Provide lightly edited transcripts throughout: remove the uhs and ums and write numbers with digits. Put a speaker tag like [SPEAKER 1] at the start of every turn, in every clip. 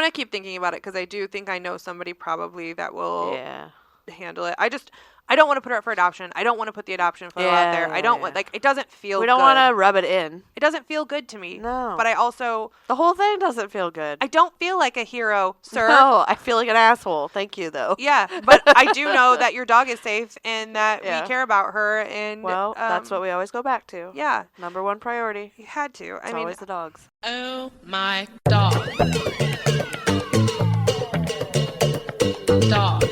[SPEAKER 1] going to keep thinking about it because I do think I know somebody probably that will handle it. I don't want to put her up for adoption. I don't want to put the adoption photo out there. I don't want, like, it doesn't feel good.
[SPEAKER 2] We don't want to rub it in.
[SPEAKER 1] It doesn't feel good to me.
[SPEAKER 2] No.
[SPEAKER 1] But I also...
[SPEAKER 2] The whole thing doesn't feel good.
[SPEAKER 1] I don't feel like a hero, sir.
[SPEAKER 2] No, I feel like an asshole. Thank you, though.
[SPEAKER 1] Yeah, but I do know that your dog is safe and that we care about her. And
[SPEAKER 2] well, that's what we always go back to.
[SPEAKER 1] Yeah.
[SPEAKER 2] Number one priority.
[SPEAKER 1] You had to.
[SPEAKER 2] It's always the dogs.
[SPEAKER 3] Oh, my dog. Dog.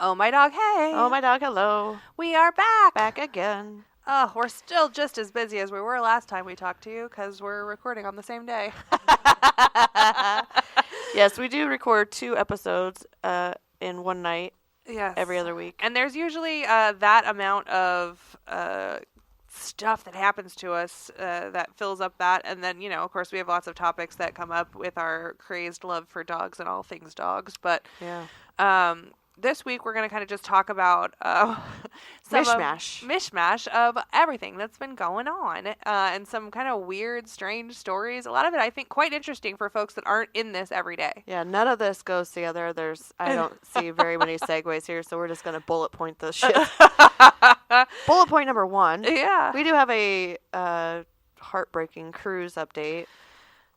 [SPEAKER 1] Oh, my dog, hey.
[SPEAKER 2] Oh, my dog, hello.
[SPEAKER 1] We are back.
[SPEAKER 2] Back again.
[SPEAKER 1] Oh, we're still just as busy as we were last time we talked to you because we're recording on the same day.
[SPEAKER 2] Yes, we do record 2 episodes in one night.
[SPEAKER 1] Yes.
[SPEAKER 2] Every other week.
[SPEAKER 1] And there's usually that amount of stuff that happens to us that fills up that. And then, you know, of course, we have lots of topics that come up with our crazed love for dogs and all things dogs. But this week, we're going to kind of just talk about mishmash of everything that's been going on and some kind of weird, strange stories. A lot of it, I think, quite interesting for folks that aren't in this every day.
[SPEAKER 2] Yeah, none of this goes together. I don't see very many segues here, so we're just going to bullet point this shit. Bullet point number 1.
[SPEAKER 1] Yeah.
[SPEAKER 2] We do have a heartbreaking cruise update.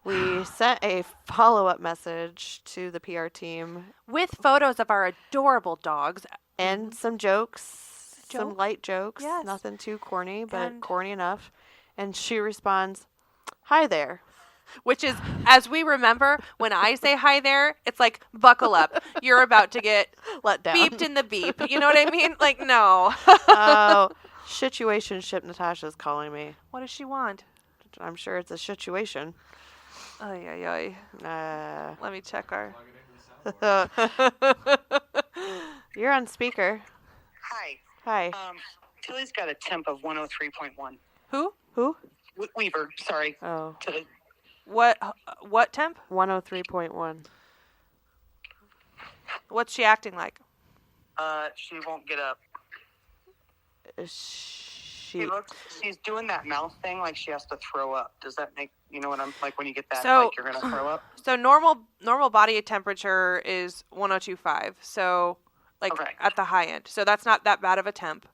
[SPEAKER 2] We sent a follow-up message to the PR team.
[SPEAKER 1] With photos of our adorable dogs.
[SPEAKER 2] And some jokes. Some light jokes.
[SPEAKER 1] Yes.
[SPEAKER 2] Nothing too corny, but corny enough. And she responds, "Hi there."
[SPEAKER 1] Which is, as we remember, when I say hi there, it's like, buckle up. You're about to get
[SPEAKER 2] let down.
[SPEAKER 1] Beeped in the beep. You know what I mean? Like, no.
[SPEAKER 2] Oh, situationship Natasha's calling me.
[SPEAKER 1] What does she want?
[SPEAKER 2] I'm sure it's a situation.
[SPEAKER 1] Ay. Let me check our...
[SPEAKER 2] You're on speaker.
[SPEAKER 4] Hi. Tilly's got a temp of 103.1.
[SPEAKER 1] Who?
[SPEAKER 4] Weaver, sorry.
[SPEAKER 2] Oh.
[SPEAKER 1] What temp?
[SPEAKER 2] 103.1.
[SPEAKER 1] What's she acting like?
[SPEAKER 4] She won't get up. She's doing that mouth thing like she has to throw up. Does that make, you know what I'm, like when you get that, like you're going to throw up?
[SPEAKER 1] So normal body temperature is 102.5. So like at the high end. So that's not that bad of a temp.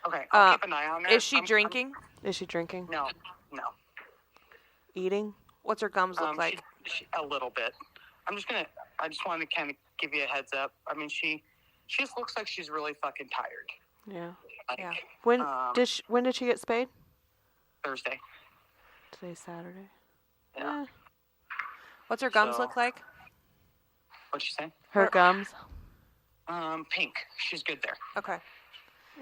[SPEAKER 4] Okay, I'll keep an eye on her.
[SPEAKER 1] Is she drinking?
[SPEAKER 2] Is she drinking?
[SPEAKER 4] No.
[SPEAKER 2] Eating?
[SPEAKER 1] What's her gums look like?
[SPEAKER 4] A little bit. I just wanted to kind of give you a heads up. I mean, she just looks like she's really fucking tired.
[SPEAKER 2] Yeah.
[SPEAKER 1] Yeah.
[SPEAKER 2] When did she get spayed?
[SPEAKER 4] Thursday.
[SPEAKER 2] Today's Saturday.
[SPEAKER 4] Yeah.
[SPEAKER 1] What's her gums look like?
[SPEAKER 4] What'd she say?
[SPEAKER 2] Her gums?
[SPEAKER 4] Pink. She's good there.
[SPEAKER 1] Okay.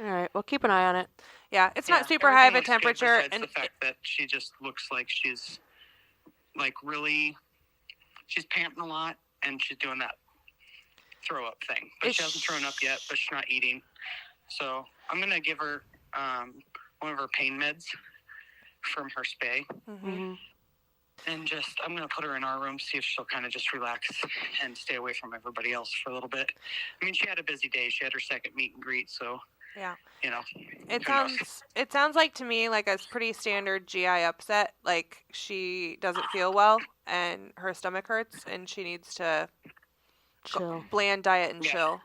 [SPEAKER 2] All right. Well, keep an eye on it.
[SPEAKER 1] Yeah, it's not super high of a temperature.
[SPEAKER 4] And the fact that she just looks like she's like really, she's panting a lot and she's doing that throw up thing. But she hasn't thrown up yet, but she's not eating. So I'm going to give her one of her pain meds from her spay.
[SPEAKER 1] Mm-hmm.
[SPEAKER 4] And I'm going to put her in our room, see if she'll kind of just relax and stay away from everybody else for a little bit. I mean, she had a busy day. She had her second meet and greet, so,
[SPEAKER 1] yeah.
[SPEAKER 4] You know.
[SPEAKER 1] It sounds like to me like a pretty standard GI upset. Like she doesn't feel well and her stomach hurts and she needs to
[SPEAKER 2] chill.
[SPEAKER 1] Bland diet and chill.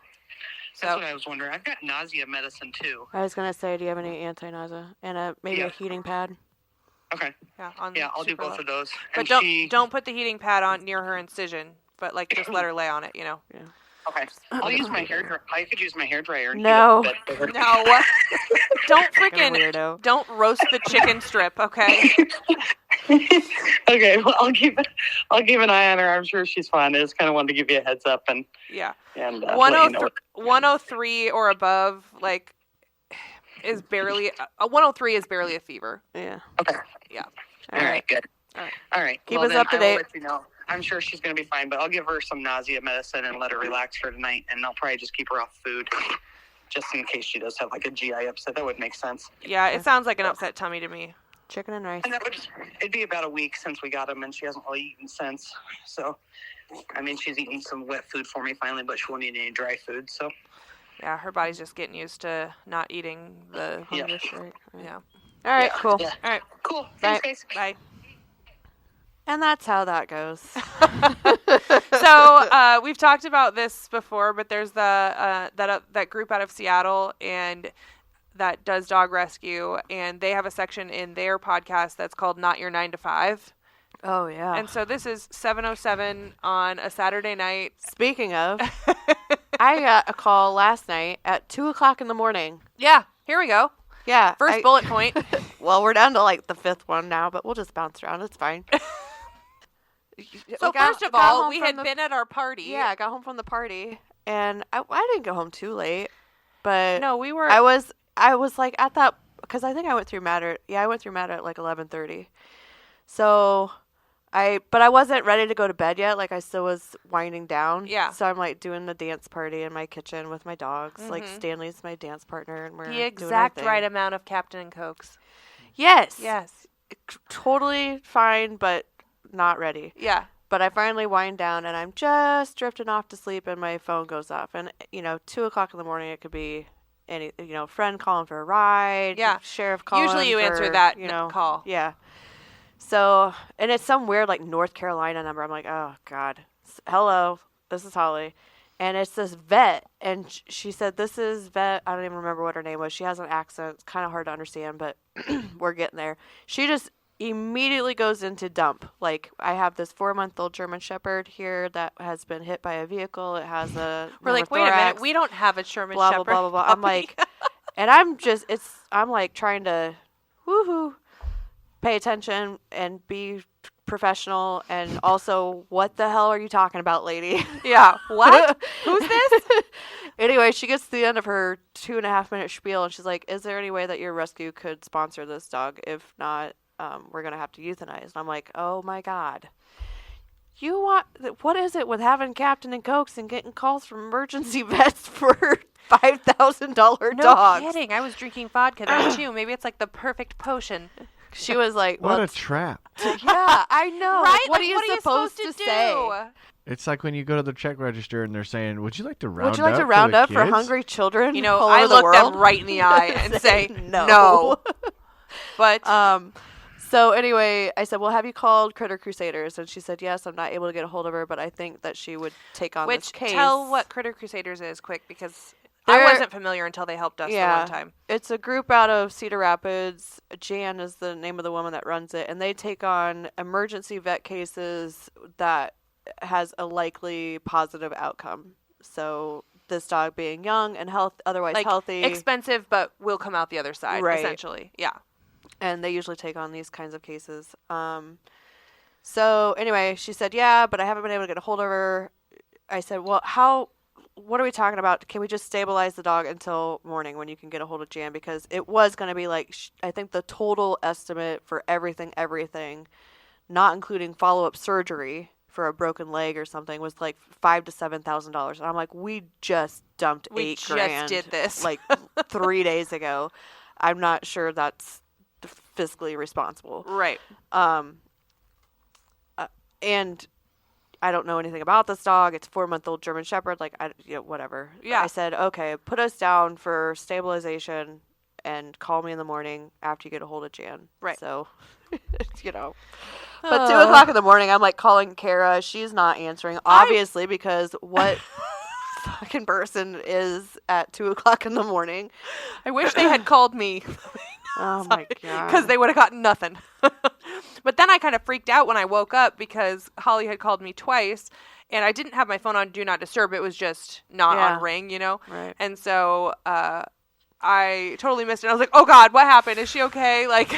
[SPEAKER 4] That's what I was wondering. I've got nausea medicine, too.
[SPEAKER 2] I was going to say, do you have any anti-nausea? And maybe a heating pad?
[SPEAKER 4] Okay.
[SPEAKER 1] Yeah,
[SPEAKER 4] I'll do both of those.
[SPEAKER 1] But don't put the heating pad on near her incision, but like just let her lay on it, you know.
[SPEAKER 2] Yeah.
[SPEAKER 4] Okay. I'll use my hairdryer. I could use my hairdryer.
[SPEAKER 2] No.
[SPEAKER 1] No. Don't roast the chicken strip, okay?
[SPEAKER 4] Okay, well, I'll keep an eye on her. I'm sure she's fine. I just kind of wanted to give you a heads up and
[SPEAKER 1] 103 or above, like, is barely 103 is barely a fever.
[SPEAKER 2] Yeah.
[SPEAKER 4] Okay.
[SPEAKER 1] Yeah.
[SPEAKER 4] All right. Good. All right.
[SPEAKER 2] Keep us up to date.
[SPEAKER 4] I'll let you know. I'm sure she's going to be fine, but I'll give her some nausea medicine and let her relax for tonight, and I'll probably just keep her off food just in case she does have like a GI upset. That would make sense.
[SPEAKER 1] Yeah, it sounds like an upset tummy to me.
[SPEAKER 2] Chicken and rice.
[SPEAKER 4] And it'd be about a week since we got him, and she hasn't really eaten since. So, I mean, she's eating some wet food for me finally, but she won't eat any dry food. So,
[SPEAKER 1] Yeah, her body's just getting used to not eating the.
[SPEAKER 4] Yeah.
[SPEAKER 1] Yeah.
[SPEAKER 2] All right,
[SPEAKER 4] Yeah,
[SPEAKER 2] cool.
[SPEAKER 4] yeah.
[SPEAKER 1] All right.
[SPEAKER 4] Cool. Thanks, guys.
[SPEAKER 1] Bye.
[SPEAKER 2] And that's how that goes.
[SPEAKER 1] So we've talked about this before, but there's the that group out of Seattle and that does dog rescue, and they have a section in their podcast that's called "Not Your 9 to 5."
[SPEAKER 2] Oh, yeah.
[SPEAKER 1] And so this is 7:07 on a Saturday night.
[SPEAKER 2] Speaking of, I got a call last night at 2 o'clock in the morning.
[SPEAKER 1] Yeah, here we go.
[SPEAKER 2] Yeah.
[SPEAKER 1] First bullet point.
[SPEAKER 2] Well, we're down to like the 5th one now, but we'll just bounce around. It's fine.
[SPEAKER 1] So first of all, we had been at our party.
[SPEAKER 2] Yeah, I got home from the party, and I didn't go home too late, but
[SPEAKER 1] No, we were.
[SPEAKER 2] I was like at that, because I think I went through Matter. Yeah, I went through Matter at like 11:30. So but I wasn't ready to go to bed yet. Like I still was winding down.
[SPEAKER 1] Yeah.
[SPEAKER 2] So I'm like doing the dance party in my kitchen with my dogs. Like Stanley's my dance partner, and we're
[SPEAKER 1] the
[SPEAKER 2] doing our
[SPEAKER 1] exact
[SPEAKER 2] thing.
[SPEAKER 1] right amount of Captain and Cokes.
[SPEAKER 2] Yes.
[SPEAKER 1] Yes.
[SPEAKER 2] Totally fine, but not ready.
[SPEAKER 1] Yeah.
[SPEAKER 2] But I finally wind down, and I'm just drifting off to sleep, and my phone goes off. And 2 o'clock in the morning, it could be any friend calling for a ride.
[SPEAKER 1] Yeah.
[SPEAKER 2] Sheriff calling.
[SPEAKER 1] Usually you answer
[SPEAKER 2] for,
[SPEAKER 1] that call.
[SPEAKER 2] Yeah. So, and it's some weird like North Carolina number. I'm like, oh God, hello, this is Holly, and it's this vet, and she said this is vet. I don't even remember what her name was. She has an accent. It's kind of hard to understand, but we're getting there. She just immediately goes into dump. Like, I have this 4-month-old German Shepherd here that has been hit by a vehicle. It has a
[SPEAKER 1] We're like, wait a minute, we don't have a German
[SPEAKER 2] blah,
[SPEAKER 1] Shepherd.
[SPEAKER 2] blah, blah, blah, blah. I'm like, and I'm like trying to, woohoo, pay attention and be professional, and also, what the hell are you talking about, lady?
[SPEAKER 1] Yeah. What? Who's this?
[SPEAKER 2] Anyway, she gets to the end of her 2.5-minute spiel, and she's like, is there any way that your rescue could sponsor this dog? If not, we're going to have to euthanize. And I'm like, oh my God. What is it with having Captain and Cokes and getting calls from emergency vets for $5,000 dogs?
[SPEAKER 1] No kidding. I was drinking vodka there too. Maybe it's like the perfect potion.
[SPEAKER 2] She was like,
[SPEAKER 5] what a trap.
[SPEAKER 2] Yeah, I know.
[SPEAKER 1] Right?
[SPEAKER 2] What
[SPEAKER 1] Like,
[SPEAKER 2] are you supposed to
[SPEAKER 1] do?
[SPEAKER 2] say?
[SPEAKER 5] It's like when you go to the check register and they're saying, would you like to round up
[SPEAKER 2] Would you like to
[SPEAKER 5] for
[SPEAKER 2] round
[SPEAKER 5] the
[SPEAKER 2] up for
[SPEAKER 5] kids?"
[SPEAKER 2] hungry children?
[SPEAKER 1] You know,
[SPEAKER 2] all
[SPEAKER 1] I
[SPEAKER 2] over the
[SPEAKER 1] look
[SPEAKER 2] world?
[SPEAKER 1] them right in the eye and say,
[SPEAKER 2] no.
[SPEAKER 1] no. But
[SPEAKER 2] So anyway, I said, well, have you called Critter Crusaders? And she said, yes, I'm not able to get a hold of her, but I think that she would take on this case.
[SPEAKER 1] tell what Critter Crusaders is quick, because
[SPEAKER 2] They're-
[SPEAKER 1] I wasn't familiar until they helped us the one time.
[SPEAKER 2] It's a group out of Cedar Rapids. Jan is the name of the woman that runs it, and they take on emergency vet cases that has a likely positive outcome. So this dog being young and otherwise
[SPEAKER 1] Like,
[SPEAKER 2] healthy.
[SPEAKER 1] expensive, but will come out the other side,
[SPEAKER 2] Right.
[SPEAKER 1] essentially. Yeah.
[SPEAKER 2] And they usually take on these kinds of cases. So anyway, she said, yeah, but I haven't been able to get a hold of her. I said, well, what are we talking about? Can we just stabilize the dog until morning when you can get a hold of Jan? Because it was going to be like, I think the total estimate for everything, not including follow-up surgery for a broken leg or something, was like $5,000 to $7,000. And I'm like, we just dumped
[SPEAKER 1] We
[SPEAKER 2] $8,000.
[SPEAKER 1] just did this.
[SPEAKER 2] Like 3 days ago. I'm not sure that's fiscally responsible.
[SPEAKER 1] Right.
[SPEAKER 2] And I don't know anything about this dog. It's a 4-month-old German Shepherd. Like, whatever.
[SPEAKER 1] Yeah.
[SPEAKER 2] I said, okay, put us down for stabilization and call me in the morning after you get a hold of Jan.
[SPEAKER 1] Right.
[SPEAKER 2] So, But 2 o'clock in the morning, I'm like calling Kara. She's not answering, obviously, because what fucking person is at 2 o'clock in the morning?
[SPEAKER 1] I wish they had called me.
[SPEAKER 2] Oh my God.
[SPEAKER 1] Because they would have gotten nothing. But then I kind of freaked out when I woke up because Holly had called me twice, and I didn't have my phone on Do Not Disturb. It was just not on ring,
[SPEAKER 2] Right.
[SPEAKER 1] And so I totally missed it. I was like, oh God, what happened? Is she okay? Like,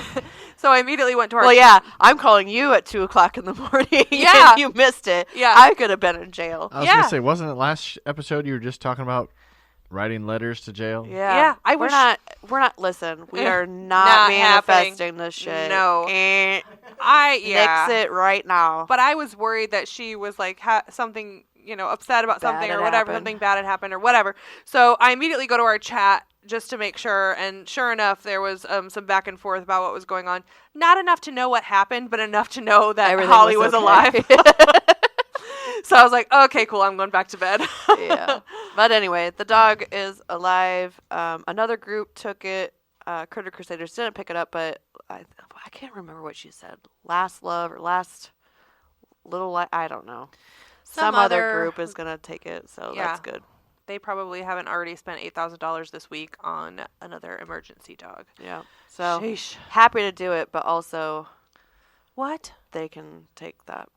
[SPEAKER 1] so I immediately went to our...
[SPEAKER 2] Well, yeah, I'm calling you at 2 o'clock in the morning.
[SPEAKER 1] Yeah.
[SPEAKER 2] And you missed it.
[SPEAKER 1] Yeah.
[SPEAKER 2] I could have been in jail.
[SPEAKER 5] I was going to say, wasn't it last episode you were just talking about writing letters to jail?
[SPEAKER 2] Yeah. We're not, listen, we are not manifesting this shit.
[SPEAKER 1] No.
[SPEAKER 2] Nix
[SPEAKER 1] Yeah.
[SPEAKER 2] it right now.
[SPEAKER 1] But I was worried that she was like something, upset about
[SPEAKER 2] Bad
[SPEAKER 1] something
[SPEAKER 2] had
[SPEAKER 1] or whatever,
[SPEAKER 2] happened.
[SPEAKER 1] something bad had happened or whatever. So I immediately go to our chat just to make sure. And sure enough, there was some back and forth about what was going on. Not enough to know what happened, but enough to know that
[SPEAKER 2] Everything
[SPEAKER 1] Holly
[SPEAKER 2] was
[SPEAKER 1] was alive.
[SPEAKER 2] okay.
[SPEAKER 1] So I was like, okay, cool. I'm going back to bed.
[SPEAKER 2] Yeah. But anyway, the dog is alive. Another group took it. Critter Crusaders didn't pick it up, but I can't remember what she said. Last Love or Last Little Light. I don't know. Some other group is going to take it, so that's good.
[SPEAKER 1] They probably haven't already spent $8,000 this week on another emergency dog.
[SPEAKER 2] Yeah. So
[SPEAKER 1] Sheesh.
[SPEAKER 2] happy to do it, but also
[SPEAKER 1] What?
[SPEAKER 2] they can take that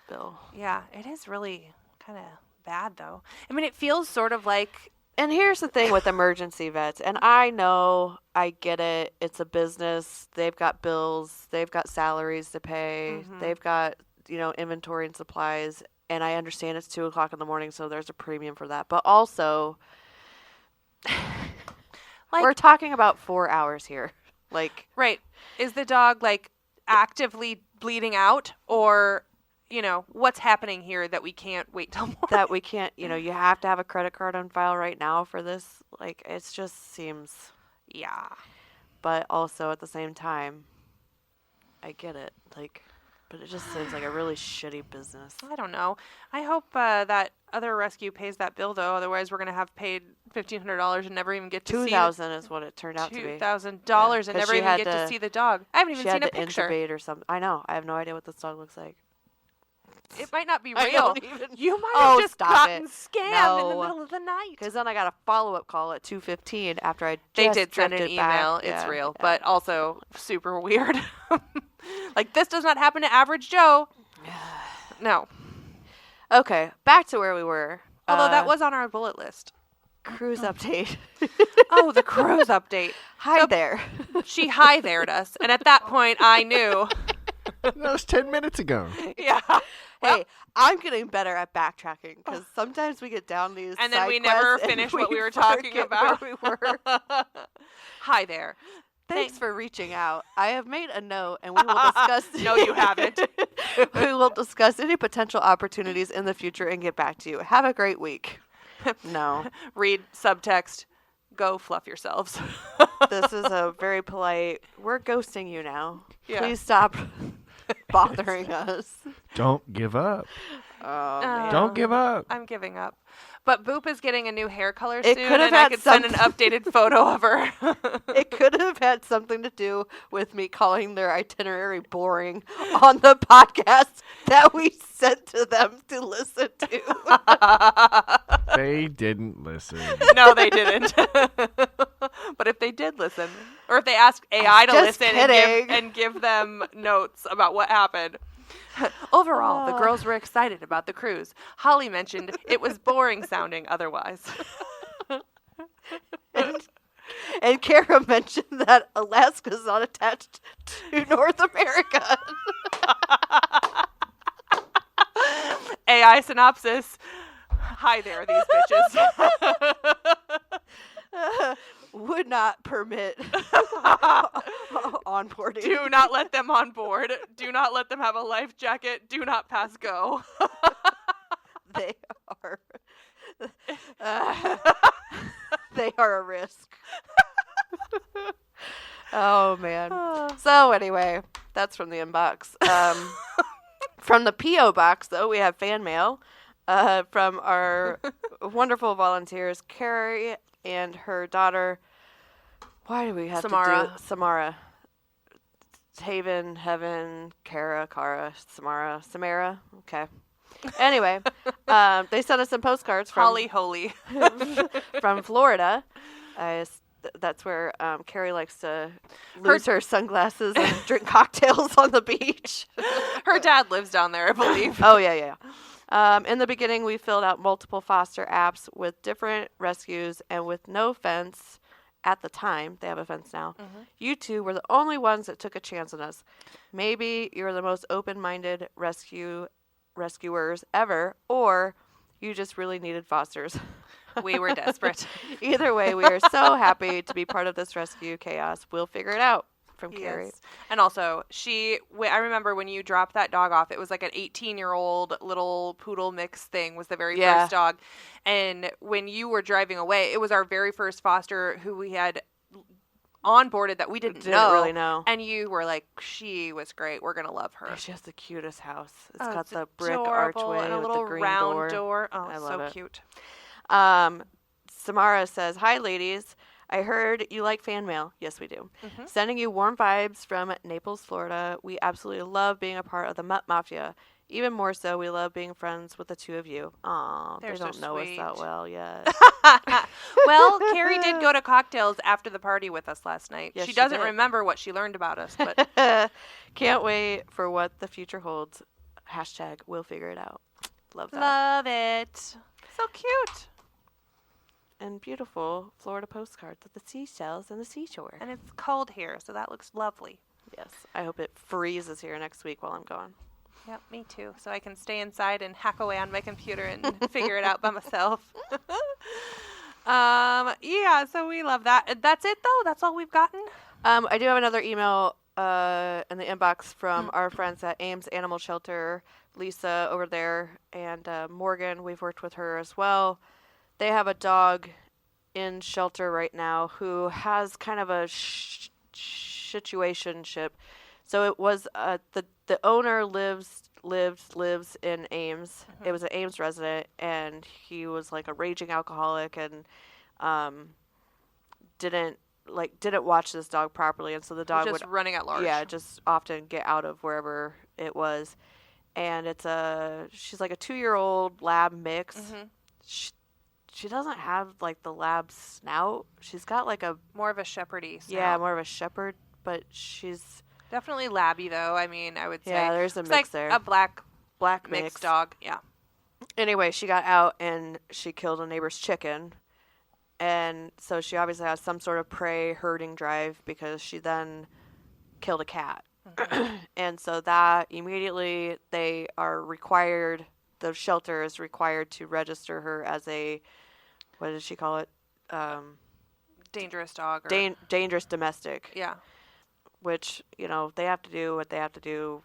[SPEAKER 2] bill.
[SPEAKER 1] Yeah, it is really kind of bad, though. I mean, it feels sort of like...
[SPEAKER 2] And here's the thing with emergency vets, and I know, I get it. It's a business. They've got bills. They've got salaries to pay.
[SPEAKER 1] Mhm.
[SPEAKER 2] They've got, inventory and supplies. And I understand it's 2 o'clock in the morning, so there's a premium for that. But also, we're talking about 4 hours here.
[SPEAKER 1] Right. Is the dog, actively bleeding out? Or, what's happening here that we can't wait till morning?
[SPEAKER 2] That we can't, you have to have a credit card on file right now for this. It just seems.
[SPEAKER 1] Yeah.
[SPEAKER 2] But also at the same time, I get it. But it just seems like a really shitty business.
[SPEAKER 1] I don't know. I hope that other rescue pays that bill, though. Otherwise, we're going to have paid $1,500 and never even get to see
[SPEAKER 2] $2,000 is what it turned out to be.
[SPEAKER 1] $2,000 and never even get to see the dog. I haven't even seen a picture.
[SPEAKER 2] Intubate or something. I know. I have no idea what this dog looks like.
[SPEAKER 1] It might not be
[SPEAKER 2] I
[SPEAKER 1] real.
[SPEAKER 2] don't even-
[SPEAKER 1] You might have just gotten
[SPEAKER 2] it.
[SPEAKER 1] scammed in the
[SPEAKER 2] No.
[SPEAKER 1] middle of the night.
[SPEAKER 2] Because then I got a follow-up call at 2:15 after I
[SPEAKER 1] They
[SPEAKER 2] just
[SPEAKER 1] did send an
[SPEAKER 2] drifted back.
[SPEAKER 1] email. It's
[SPEAKER 2] Yeah,
[SPEAKER 1] real,
[SPEAKER 2] yeah.
[SPEAKER 1] but also super weird. This does not happen to average Joe. No.
[SPEAKER 2] Okay, back to where we were.
[SPEAKER 1] Although that was on our bullet list.
[SPEAKER 2] Cruise update.
[SPEAKER 1] Oh, the cruise update.
[SPEAKER 2] Hi
[SPEAKER 1] So-
[SPEAKER 2] there.
[SPEAKER 1] She hi-there'd us, and at that point, I knew.
[SPEAKER 5] That was 10 minutes ago.
[SPEAKER 1] Yeah.
[SPEAKER 2] Hey, I'm getting better at backtracking because sometimes we get down these
[SPEAKER 1] And then
[SPEAKER 2] side
[SPEAKER 1] we never
[SPEAKER 2] quests and
[SPEAKER 1] finish what we were
[SPEAKER 2] forget
[SPEAKER 1] talking about.
[SPEAKER 2] where we were.
[SPEAKER 1] Hi there.
[SPEAKER 2] Thanks for reaching out. I have made a note, and we will discuss.
[SPEAKER 1] No, you haven't.
[SPEAKER 2] We will discuss any potential opportunities in the future and get back to you. Have a great week. No,
[SPEAKER 1] Read subtext. Go fluff yourselves.
[SPEAKER 2] this is a very polite. We're ghosting you now.
[SPEAKER 1] Yeah.
[SPEAKER 2] Please stop bothering us.
[SPEAKER 5] Don't give up.
[SPEAKER 2] Oh, man.
[SPEAKER 5] Don't give up.
[SPEAKER 1] I'm giving up. But Boop is getting a new hair color
[SPEAKER 2] It
[SPEAKER 1] soon,
[SPEAKER 2] could have
[SPEAKER 1] and I
[SPEAKER 2] had
[SPEAKER 1] could send an updated photo of her.
[SPEAKER 2] It could have had something to do with me calling their itinerary boring on the podcast that we sent to them to listen to.
[SPEAKER 5] They didn't listen.
[SPEAKER 1] No, they didn't. But if they did listen, or if they asked AI to
[SPEAKER 2] Just
[SPEAKER 1] listen
[SPEAKER 2] kidding.
[SPEAKER 1] and give them notes about what happened. Overall, the girls were excited about the cruise. Holly mentioned it was boring sounding otherwise.
[SPEAKER 2] And Kara mentioned that Alaska's not attached to North America.
[SPEAKER 1] AI synopsis. Hi there, these bitches.
[SPEAKER 2] Would not permit onboarding.
[SPEAKER 1] Do not let them on board. Do not let them have a life jacket. Do not pass go.
[SPEAKER 2] They are. They are a risk. Oh man. So anyway, that's from the inbox. From the P.O. box, though, we have fan mail from our wonderful volunteers, Carrie and her daughter. Why do we have
[SPEAKER 1] Samara.
[SPEAKER 2] to do Samara? Haven, Heaven, Kara, Samara. Okay. Anyway, they sent us some postcards from
[SPEAKER 1] Holly Holy.
[SPEAKER 2] from Florida. That's where Carrie likes to lose her sunglasses and drink cocktails on the beach.
[SPEAKER 1] Her dad lives down there, I believe.
[SPEAKER 2] Oh, yeah. In the beginning, we filled out multiple foster apps with different rescues and with no fence at the time. They have a fence now.
[SPEAKER 1] Mm-hmm.
[SPEAKER 2] You two were the only ones that took a chance on us. Maybe you're the most open-minded rescuers ever, or you just really needed fosters.
[SPEAKER 1] We were desperate.
[SPEAKER 2] Either way, we are so happy to be part of this rescue chaos. We'll figure it out. From Carrie.
[SPEAKER 1] Yes. And also, I remember when you dropped that dog off, it was like an 18-year-old little poodle mix thing was the very first dog. And when you were driving away, it was our very first foster who we had onboarded that we didn't know.
[SPEAKER 2] really know.
[SPEAKER 1] And you were like, she was great. We're going to love her.
[SPEAKER 2] Yeah, she has the cutest house. It's
[SPEAKER 1] Oh,
[SPEAKER 2] got the brick
[SPEAKER 1] adorable,
[SPEAKER 2] archway
[SPEAKER 1] and a
[SPEAKER 2] with
[SPEAKER 1] little
[SPEAKER 2] the green
[SPEAKER 1] round door. Oh,
[SPEAKER 2] I
[SPEAKER 1] so
[SPEAKER 2] love it.
[SPEAKER 1] cute.
[SPEAKER 2] Samara says, "Hi, ladies. I heard you like fan mail. Yes, we do.
[SPEAKER 1] Mhm.
[SPEAKER 2] Sending you warm vibes from Naples, Florida. We absolutely love being a part of the Mutt Mafia. Even more so, we love being friends with the two of you. Aw, they
[SPEAKER 1] They're so
[SPEAKER 2] don't know us that
[SPEAKER 1] sweet.
[SPEAKER 2] well yet."
[SPEAKER 1] Well, Carrie did go to cocktails after the party with us last night.
[SPEAKER 2] Yes,
[SPEAKER 1] she
[SPEAKER 2] she
[SPEAKER 1] doesn't
[SPEAKER 2] did.
[SPEAKER 1] remember what she learned about us, but
[SPEAKER 2] Can't wait for what the future holds. Hashtag we'll figure it out. Love that.
[SPEAKER 1] love it. So cute.
[SPEAKER 2] And beautiful Florida postcards with the seashells and the seashore.
[SPEAKER 1] And it's cold here, so that looks lovely.
[SPEAKER 2] Yes, I hope it freezes here next week while I'm gone.
[SPEAKER 1] Yep, me too. So I can stay inside and hack away on my computer and figure it out by myself. Yeah, so we love that. That's it, though? That's all we've gotten?
[SPEAKER 2] I do have another email in the inbox from our friends at Ames Animal Shelter, Lisa over there, and Morgan. We've worked with her as well. They have a dog in shelter right now who has kind of a situationship. So it was the owner lives in Ames. It was an Ames resident, and he was like a raging alcoholic and didn't watch this dog properly, and so the dog
[SPEAKER 1] Just
[SPEAKER 2] would
[SPEAKER 1] running at large.
[SPEAKER 2] yeah, just often get out of wherever it was. And she's like a 2-year-old lab mix.
[SPEAKER 1] Mm-hmm.
[SPEAKER 2] She doesn't have like the lab snout. She's got like a
[SPEAKER 1] More of a shepherdy snout.
[SPEAKER 2] yeah, more of a shepherd, but she's
[SPEAKER 1] Definitely labby, though. I mean, I would say.
[SPEAKER 2] yeah, there's a
[SPEAKER 1] It's
[SPEAKER 2] mix
[SPEAKER 1] like
[SPEAKER 2] there.
[SPEAKER 1] a black
[SPEAKER 2] Black
[SPEAKER 1] mixed
[SPEAKER 2] mix
[SPEAKER 1] dog. Yeah.
[SPEAKER 2] Anyway, she got out and she killed a neighbor's chicken. And so she obviously has some sort of prey herding drive because she then killed a cat. And so that immediately the shelter is required to register her as a, what did she call it?
[SPEAKER 1] Dangerous dog. Or,
[SPEAKER 2] Dangerous domestic.
[SPEAKER 1] yeah.
[SPEAKER 2] Which, they have to do what they have to do.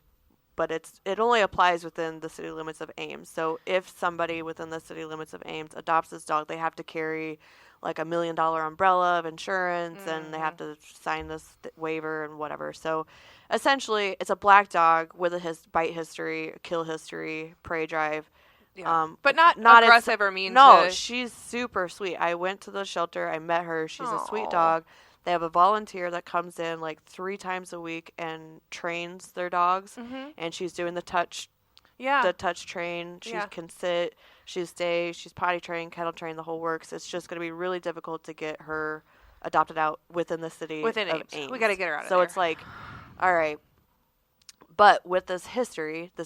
[SPEAKER 2] But it only applies within the city limits of Ames. So if somebody within the city limits of Ames adopts this dog, they have to carry like $1 million umbrella of insurance, and they have to sign this waiver and whatever. So essentially, it's a black dog with a bite history, kill history, prey drive.
[SPEAKER 1] Yeah. But not aggressive or mean.
[SPEAKER 2] No, she's super sweet. I went to the shelter. I met her. She's a sweet
[SPEAKER 1] Aw.
[SPEAKER 2] dog. They have a volunteer that comes in like 3 times a week and trains their dogs.
[SPEAKER 1] Mhm.
[SPEAKER 2] And she's doing the touch train. She
[SPEAKER 1] Yeah.
[SPEAKER 2] can sit, she stays, she's potty trained, kennel trained, the whole works. It's just going to be really difficult to get her adopted out within the city
[SPEAKER 1] Within
[SPEAKER 2] of
[SPEAKER 1] Ames. We got to get her out of
[SPEAKER 2] So
[SPEAKER 1] there.
[SPEAKER 2] it's like, all right. But with this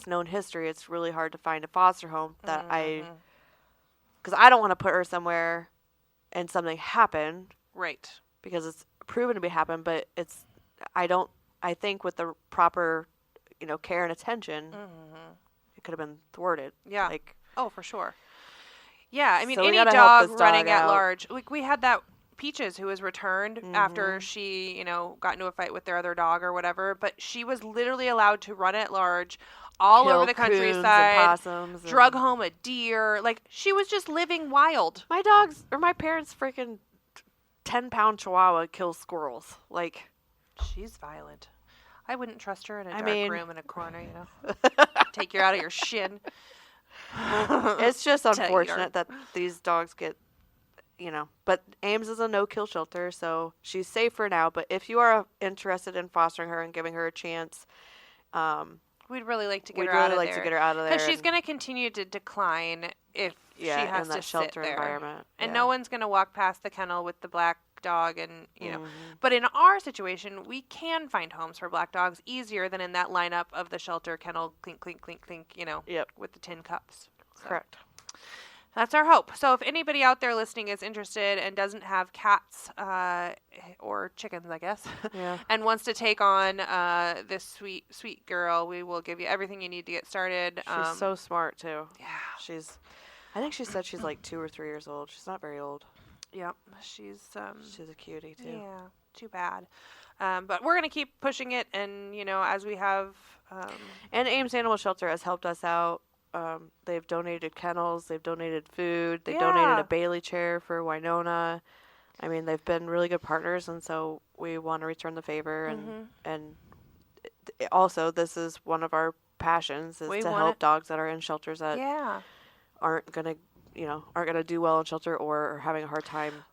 [SPEAKER 2] known history, it's really hard to find a foster home that because I don't want to put her somewhere and something happen
[SPEAKER 1] Right.
[SPEAKER 2] because it's proven to be happen, but I think with the proper, care and attention, it could have been thwarted.
[SPEAKER 1] Yeah.
[SPEAKER 2] Like,
[SPEAKER 1] Oh, for sure. Yeah, I mean,
[SPEAKER 2] So we
[SPEAKER 1] any
[SPEAKER 2] gotta help
[SPEAKER 1] dog
[SPEAKER 2] this
[SPEAKER 1] running
[SPEAKER 2] dog
[SPEAKER 1] at
[SPEAKER 2] out.
[SPEAKER 1] large. Like, we had that Peaches who was returned after she, got into a fight with their other dog or whatever, but she was literally allowed to run at large all
[SPEAKER 2] kill
[SPEAKER 1] over the
[SPEAKER 2] coons and
[SPEAKER 1] countryside,
[SPEAKER 2] possums
[SPEAKER 1] drug
[SPEAKER 2] and-
[SPEAKER 1] home a deer. Like, she was just living wild.
[SPEAKER 2] my parents' freaking 10-pound chihuahua kills squirrels. Like,
[SPEAKER 1] She's violent. I wouldn't trust her in a
[SPEAKER 2] I
[SPEAKER 1] dark
[SPEAKER 2] mean-
[SPEAKER 1] room in a corner, Take you out of your shin.
[SPEAKER 2] it's just
[SPEAKER 1] Tell you
[SPEAKER 2] unfortunate that these dogs get, but Ames is a no-kill shelter, so she's safe for now. But if you are interested in fostering her and giving her a chance,
[SPEAKER 1] We'd really like to get
[SPEAKER 2] we'd
[SPEAKER 1] her out
[SPEAKER 2] really
[SPEAKER 1] of
[SPEAKER 2] like
[SPEAKER 1] there.
[SPEAKER 2] to get her out of there.
[SPEAKER 1] Because she's
[SPEAKER 2] and-
[SPEAKER 1] going to continue to decline if she has
[SPEAKER 2] in that
[SPEAKER 1] to
[SPEAKER 2] shelter
[SPEAKER 1] sit there.
[SPEAKER 2] environment.
[SPEAKER 1] And
[SPEAKER 2] yeah.
[SPEAKER 1] no one's going to walk past the kennel with the black dog and,
[SPEAKER 2] Mm-hmm.
[SPEAKER 1] But in our situation, we can find homes for black dogs easier than in that lineup of the shelter kennel, clink, clink, clink, clink,
[SPEAKER 2] Yep.
[SPEAKER 1] with the tin cups. So
[SPEAKER 2] Correct.
[SPEAKER 1] That's our hope. So if anybody out there listening is interested and doesn't have cats or chickens, I guess,
[SPEAKER 2] Yeah.
[SPEAKER 1] and wants to take on this sweet, sweet girl, we will give you everything you need to get started.
[SPEAKER 2] She's so smart too.
[SPEAKER 1] Yeah.
[SPEAKER 2] I think she said she's like 2 or 3 years old. She's not very old.
[SPEAKER 1] Yep. She's
[SPEAKER 2] She's a cutie too.
[SPEAKER 1] yeah, too bad. But we're gonna keep pushing it, and as we have.
[SPEAKER 2] And Ames Animal Shelter has helped us out. They've donated kennels. They've donated food. They donated
[SPEAKER 1] Yeah.
[SPEAKER 2] a Bailey chair for Winona. I mean, they've been really good partners, and so we want to return the favor. And also, this is one of our passions is
[SPEAKER 1] We
[SPEAKER 2] to
[SPEAKER 1] want
[SPEAKER 2] help
[SPEAKER 1] it-
[SPEAKER 2] dogs that are in shelters that
[SPEAKER 1] Yeah.
[SPEAKER 2] aren't gonna do well in shelter or are having a hard time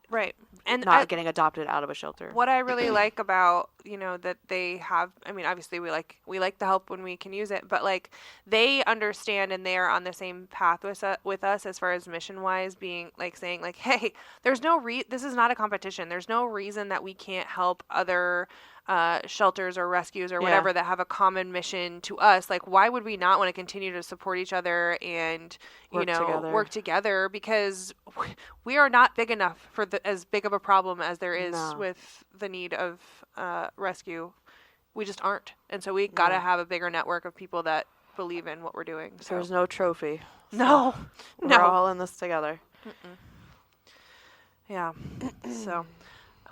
[SPEAKER 1] Right. And
[SPEAKER 2] not getting adopted out of a shelter.
[SPEAKER 1] what I really like about, that they have, I mean, obviously we like the help when we can use it, but like they understand and they are on the same path with us as far as mission wise, being like saying like, hey, there's no this is not a competition. There's no reason that we can't help other shelters or rescues or whatever that have a common mission to us. Like, why would we not want to continue to support each other and work together? Because we are not big enough for as big of a problem as there is with the need of rescue. We just aren't, and so we gotta have a bigger network of people that believe in what we're doing. So
[SPEAKER 2] There's no trophy.
[SPEAKER 1] no,
[SPEAKER 2] We're all in this together.
[SPEAKER 1] Yeah. So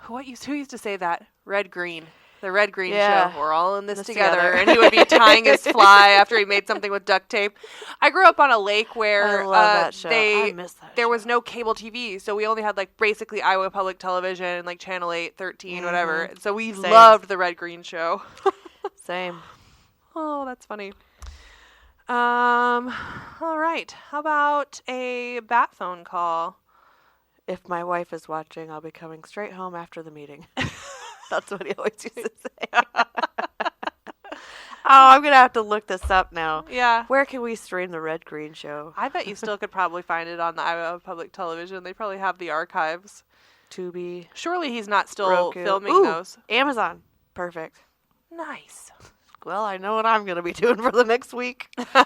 [SPEAKER 1] who used to say that? Red Green. The Red Green
[SPEAKER 2] Yeah.
[SPEAKER 1] show. We're all in this together. And he would be tying his fly after he made something with duct tape. I grew up on a lake where
[SPEAKER 2] I love that show. I miss that
[SPEAKER 1] there
[SPEAKER 2] show.
[SPEAKER 1] was no cable TV. So we only had like basically Iowa Public Television, like Channel 8, 13, whatever. And so we
[SPEAKER 2] Same.
[SPEAKER 1] loved the Red Green show.
[SPEAKER 2] Same.
[SPEAKER 1] Oh, that's funny. All right. How about a bat phone call?
[SPEAKER 2] If my wife is watching, I'll be coming straight home after the meeting. That's what he always used to say. I'm going to have to look this up now.
[SPEAKER 1] Yeah.
[SPEAKER 2] Where can we stream the Red Green show?
[SPEAKER 1] I bet you still could probably find it on the Iowa Public Television. They probably have the archives.
[SPEAKER 2] Tubi.
[SPEAKER 1] Surely he's not still
[SPEAKER 2] Roku.
[SPEAKER 1] filming
[SPEAKER 2] Ooh,
[SPEAKER 1] those.
[SPEAKER 2] Amazon. Perfect.
[SPEAKER 1] Nice.
[SPEAKER 2] Well, I know what I'm going to be doing for the next week. All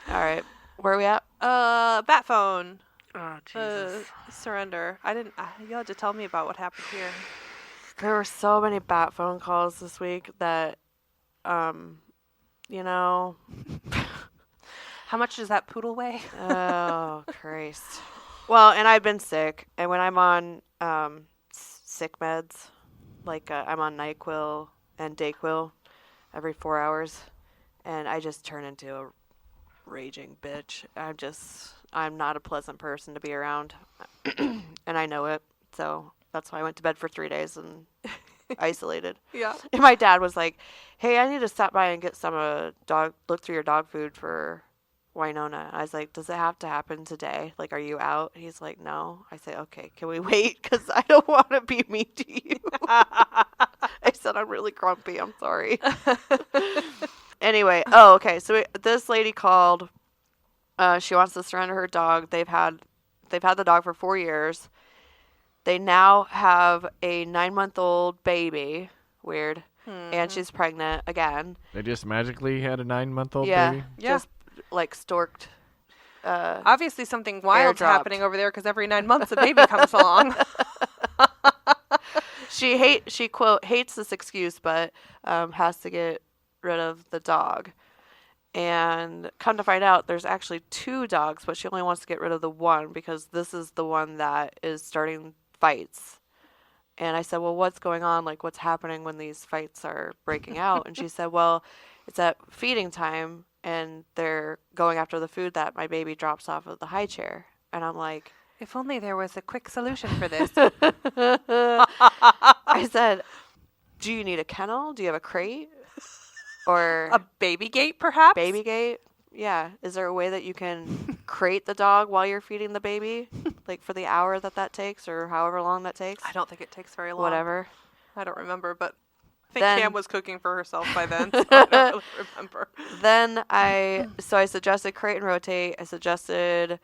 [SPEAKER 2] right. Where are we at?
[SPEAKER 1] Bat phone.
[SPEAKER 2] Oh, Jesus.
[SPEAKER 1] Surrender. You had to tell me about what happened here.
[SPEAKER 2] There were so many bat phone calls this week that,
[SPEAKER 1] How much does that poodle weigh?
[SPEAKER 2] oh, Christ. Well, and I've been sick, and when I'm on sick meds, like I'm on NyQuil and Dayquil every 4 hours, and I just turn into a raging bitch. I'm not a pleasant person to be around, and I know it, so that's why I went to bed for 3 days and isolated.
[SPEAKER 1] Yeah.
[SPEAKER 2] And my dad was like, hey, I need to stop by and get some look through your dog food for Winona. I was like, does it have to happen today? Like, are you out? He's like, no. I say, okay, can we wait? Because I don't want to be mean to you. I said, I'm really grumpy. I'm sorry. Anyway, okay. So this lady called. She wants to surrender her dog. They've had the dog for 4 years. They now have a 9-month-old baby. Weird. And she's pregnant again.
[SPEAKER 5] They just magically had a 9-month-old
[SPEAKER 2] Yeah.
[SPEAKER 5] baby?
[SPEAKER 1] Yeah.
[SPEAKER 2] Just like storked.
[SPEAKER 1] Obviously something wild's
[SPEAKER 2] Airdropped.
[SPEAKER 1] happening over there because every 9 months a baby comes along.
[SPEAKER 2] She quote hates this excuse, but has to get rid of the dog. And come to find out, there's actually 2 dogs, but she only wants to get rid of the one because this is the one that is starting fights. And I said, well, what's going on? Like, what's happening when these fights are breaking out? And she said, well, it's at feeding time, and they're going after the food that my baby drops off of the high chair. And I'm like,
[SPEAKER 1] If only there was a quick solution for this.
[SPEAKER 2] I said, do you need a kennel? Do you have a crate? Or
[SPEAKER 1] A baby gate, perhaps?
[SPEAKER 2] baby gate? Yeah. Is there a way that you can crate the dog while you're feeding the baby? Like for the hour that takes or however long that takes?
[SPEAKER 1] I don't think it takes very long.
[SPEAKER 2] Whatever.
[SPEAKER 1] I don't remember, but I think
[SPEAKER 2] Then-
[SPEAKER 1] Cam was cooking for herself by then, so I don't really remember.
[SPEAKER 2] Then I suggested crate and rotate. I suggested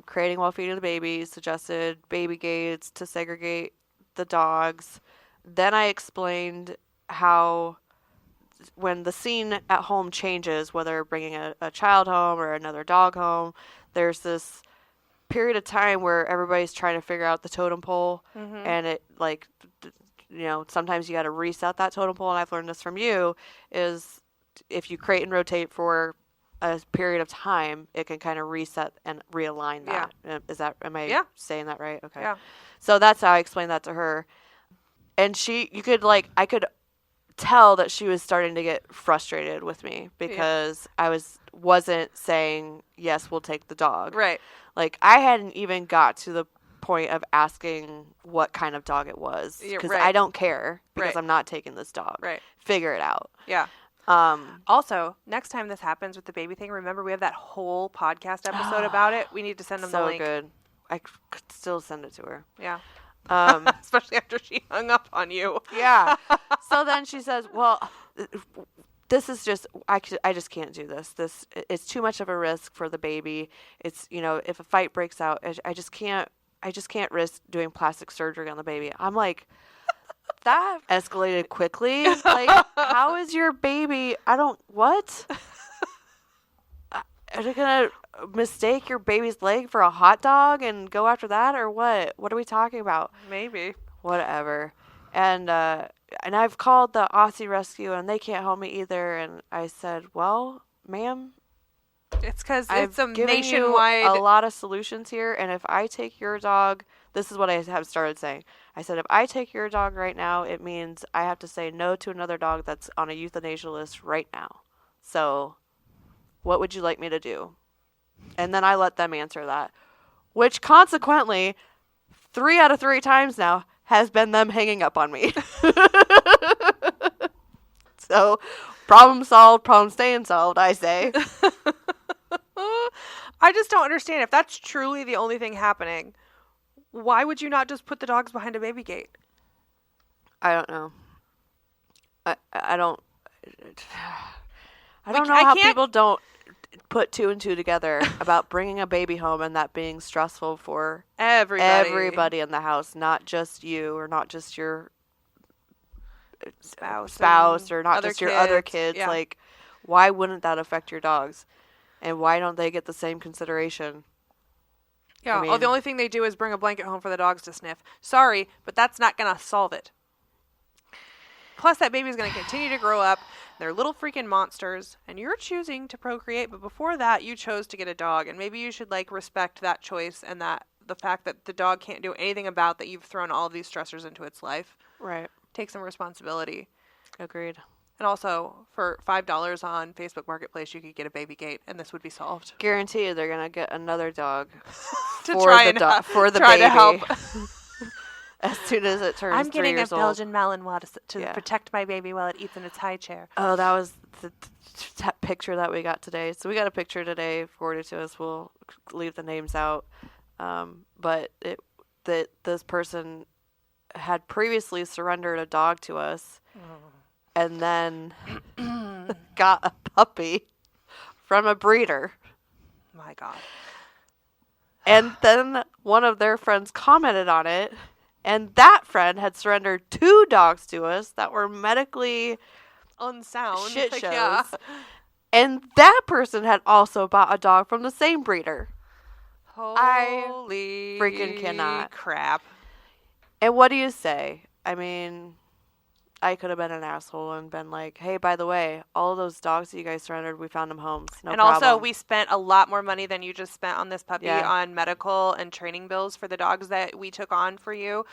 [SPEAKER 2] crating while feeding the baby. Suggested baby gates to segregate the dogs. Then I explained how when the scene at home changes, whether bringing a child home or another dog home, there's this period of time where everybody's trying to figure out the totem pole, and it sometimes you got to reset that totem pole. And I've learned this from you is if you crate and rotate for a period of time, it can kind of reset and realign that. Yeah. Am I saying that right? Okay.
[SPEAKER 1] Yeah.
[SPEAKER 2] So that's how I explained that to her. And I could tell that she was starting to get frustrated with me because I wasn't saying, yes, we'll take the dog.
[SPEAKER 1] Right.
[SPEAKER 2] Like I hadn't even got to the point of asking what kind of dog it was,
[SPEAKER 1] Yeah,
[SPEAKER 2] because
[SPEAKER 1] right.
[SPEAKER 2] I don't care, because
[SPEAKER 1] Right.
[SPEAKER 2] I'm not taking this dog.
[SPEAKER 1] Right.
[SPEAKER 2] Figure it out.
[SPEAKER 1] Yeah.
[SPEAKER 2] Um,
[SPEAKER 1] Also, next time this happens with the baby thing, remember we have that whole podcast episode about it. We need to send them the
[SPEAKER 2] so
[SPEAKER 1] link.
[SPEAKER 2] good. I could still send it to her.
[SPEAKER 1] Yeah.
[SPEAKER 2] Especially
[SPEAKER 1] after she hung up on you.
[SPEAKER 2] Yeah. So then she says, well, this is just, I just can't do this. It's too much of a risk for the baby. It's, if a fight breaks out, I just can't risk doing plastic surgery on the baby. I'm like, that escalated quickly. Like, how is your baby? What? Are they going to mistake your baby's leg for a hot dog and go after that, or what? What are we talking about?
[SPEAKER 1] Maybe.
[SPEAKER 2] Whatever. And I've called the Aussie Rescue, and they can't help me either. And I said, well, ma'am,
[SPEAKER 1] It's because
[SPEAKER 2] I've
[SPEAKER 1] it's a
[SPEAKER 2] given
[SPEAKER 1] nationwide.
[SPEAKER 2] you a lot of solutions here, and if I take your dog, this is what I have started saying. I said, if I take your dog right now, it means I have to say no to another dog that's on a euthanasia list right now. So what would you like me to do? And then I let them answer that, which consequently, 3 out of 3 times now has been them hanging up on me. So, problem solved, problem staying solved, I say.
[SPEAKER 1] I just don't understand. If that's truly the only thing happening, why would you not just put the dogs behind a baby gate?
[SPEAKER 2] I don't know. I don't
[SPEAKER 1] Like,
[SPEAKER 2] know
[SPEAKER 1] I
[SPEAKER 2] how
[SPEAKER 1] can't-
[SPEAKER 2] people don't put 2 and 2 together about bringing a baby home and that being stressful for everybody in the house, not just you or not just your spouse or not just your other kids.
[SPEAKER 1] Yeah.
[SPEAKER 2] Like, why wouldn't that affect your dogs? And why don't they get the same consideration?
[SPEAKER 1] Yeah.
[SPEAKER 2] I
[SPEAKER 1] Oh, the
[SPEAKER 2] mean-
[SPEAKER 1] only thing they do is bring a blanket home for the dogs to sniff. Sorry, but that's not going to solve it. Plus, that baby's going to continue to grow up. They're little freaking monsters, and you're choosing to procreate. But before that, you chose to get a dog, and maybe you should respect that choice and that the fact that the dog can't do anything about that. You've thrown all of these stressors into its life.
[SPEAKER 2] Right.
[SPEAKER 1] Take some responsibility.
[SPEAKER 2] Agreed.
[SPEAKER 1] And also, for $5 on Facebook Marketplace, you could get a baby gate, and this would be solved.
[SPEAKER 2] Guarantee you they're going to get another dog
[SPEAKER 1] To
[SPEAKER 2] for
[SPEAKER 1] try
[SPEAKER 2] the
[SPEAKER 1] and
[SPEAKER 2] do- for the
[SPEAKER 1] try
[SPEAKER 2] baby.
[SPEAKER 1] to help.
[SPEAKER 2] As soon as it turns
[SPEAKER 1] I'm
[SPEAKER 2] 3
[SPEAKER 1] getting a
[SPEAKER 2] years old.
[SPEAKER 1] Belgian Malinois to
[SPEAKER 2] Yeah.
[SPEAKER 1] protect my baby while it eats in its high chair.
[SPEAKER 2] Oh, that was the picture that we got today. So we got a picture today forwarded to us. We'll leave the names out. But this person had previously surrendered a dog to us and then got a puppy from a breeder.
[SPEAKER 1] My God.
[SPEAKER 2] And then one of their friends commented on it, and that friend had surrendered 2 dogs to us that were medically
[SPEAKER 1] Unsound.
[SPEAKER 2] shit shows.
[SPEAKER 1] Yeah.
[SPEAKER 2] And that person had also bought a dog from the same breeder.
[SPEAKER 1] Holy
[SPEAKER 2] freaking cannot.
[SPEAKER 1] crap.
[SPEAKER 2] And what do you say? I mean, I could have been an asshole and been like, hey, by the way, all of those dogs that you guys surrendered, we found them homes. No
[SPEAKER 1] and
[SPEAKER 2] problem.
[SPEAKER 1] also, we spent a lot more money than you just spent on this puppy
[SPEAKER 2] Yeah.
[SPEAKER 1] on medical and training bills for the dogs that we took on for you.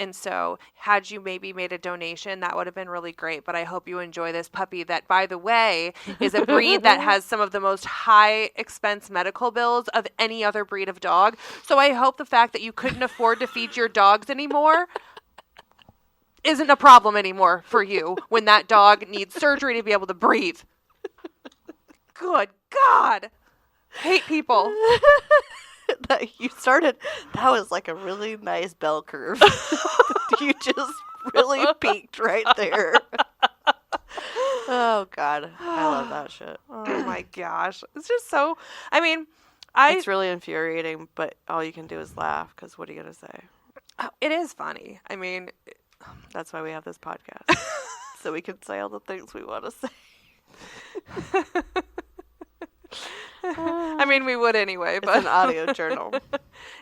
[SPEAKER 1] And so, had you maybe made a donation, that would have been really great. But I hope you enjoy this puppy that, by the way, is a breed that has some of the most high expense medical bills of any other breed of dog. So I hope the fact that you couldn't afford to feed your dogs anymore isn't a problem anymore for you when that dog needs surgery to be able to breathe. Good God. Hate people.
[SPEAKER 2] that was like a really nice bell curve. You just really peaked right there. Oh, God. I love that shit.
[SPEAKER 1] Oh my gosh. It's just so, I mean,
[SPEAKER 2] It's really infuriating, but all you can do is laugh, because what are you going to say?
[SPEAKER 1] it is funny. I mean,
[SPEAKER 2] That's why we have this podcast. So we can say all the things we want to say.
[SPEAKER 1] we would anyway,
[SPEAKER 2] It's
[SPEAKER 1] but
[SPEAKER 2] an audio journal.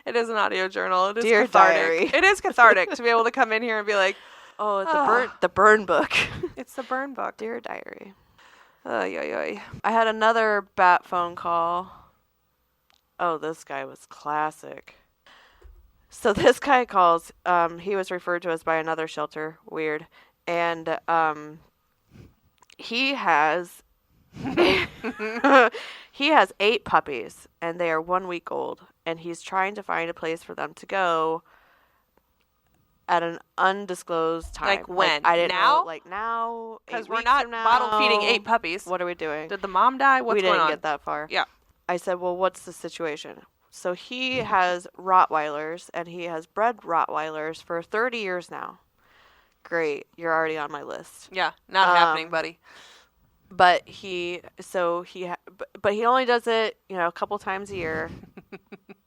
[SPEAKER 1] it is an audio journal. It is
[SPEAKER 2] Dear
[SPEAKER 1] cathartic.
[SPEAKER 2] diary.
[SPEAKER 1] It is cathartic to be able to come in here and be like,
[SPEAKER 2] Oh, the burn book.
[SPEAKER 1] it's the burn book.
[SPEAKER 2] Dear diary.
[SPEAKER 1] Oy, oy, oy.
[SPEAKER 2] I had another bat phone call. Oh, this guy was classic. So this guy calls. He was referred to us by another shelter. Weird. And he has He has 8 puppies, and they are 1 week old, and he's trying to find a place for them to go at an undisclosed time.
[SPEAKER 1] Like when?
[SPEAKER 2] I didn't
[SPEAKER 1] Now?
[SPEAKER 2] know. Like now?
[SPEAKER 1] Because
[SPEAKER 2] 8
[SPEAKER 1] we're
[SPEAKER 2] weeks
[SPEAKER 1] not
[SPEAKER 2] from now?
[SPEAKER 1] bottle feeding 8 puppies.
[SPEAKER 2] What are we doing?
[SPEAKER 1] Did the mom die? What's
[SPEAKER 2] we
[SPEAKER 1] going
[SPEAKER 2] didn't
[SPEAKER 1] on?
[SPEAKER 2] get that far.
[SPEAKER 1] Yeah.
[SPEAKER 2] I said, well, what's the situation? So he has Rottweilers, and he has bred Rottweilers for 30 years now. Great. You're already on my list.
[SPEAKER 1] Yeah. Not happening, buddy.
[SPEAKER 2] But he only does it, a couple times a year.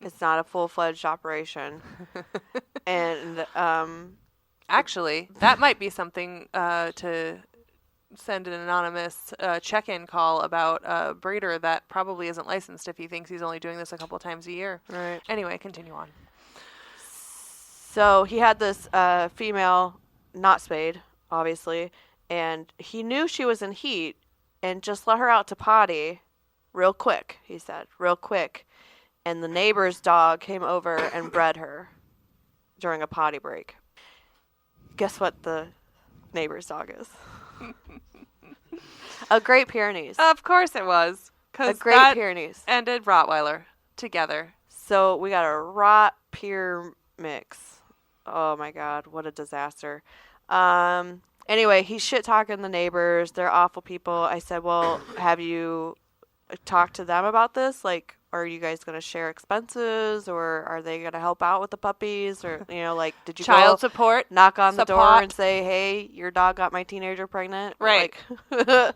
[SPEAKER 2] It's not a full-fledged operation. And
[SPEAKER 1] Actually, that might be something to send an anonymous check-in call about a breeder that probably isn't licensed if he thinks he's only doing this a couple times a year.
[SPEAKER 2] right.
[SPEAKER 1] Anyway, continue on.
[SPEAKER 2] So he had this female, not spayed, obviously, and he knew she was in heat and just let her out to potty real quick, he said, real quick. And the neighbor's dog came over and bred her during a potty break. Guess what the neighbor's dog is? A Great Pyrenees.
[SPEAKER 1] Of course it was.
[SPEAKER 2] A
[SPEAKER 1] Because
[SPEAKER 2] Great
[SPEAKER 1] that
[SPEAKER 2] Pyrenees.
[SPEAKER 1] ended Rottweiler together.
[SPEAKER 2] So we got a Rot Pyr mix. Oh my God, what a disaster. Anyway, he's shit talking the neighbors. They're awful people. I said, well, have you talked to them about this? Like, are you guys going to share expenses, or are they going to help out with the puppies? Or, did you
[SPEAKER 1] Child
[SPEAKER 2] go
[SPEAKER 1] support.
[SPEAKER 2] knock on the door
[SPEAKER 1] support.
[SPEAKER 2] and say, hey, your dog got my teenager pregnant?
[SPEAKER 1] Right.
[SPEAKER 2] Like,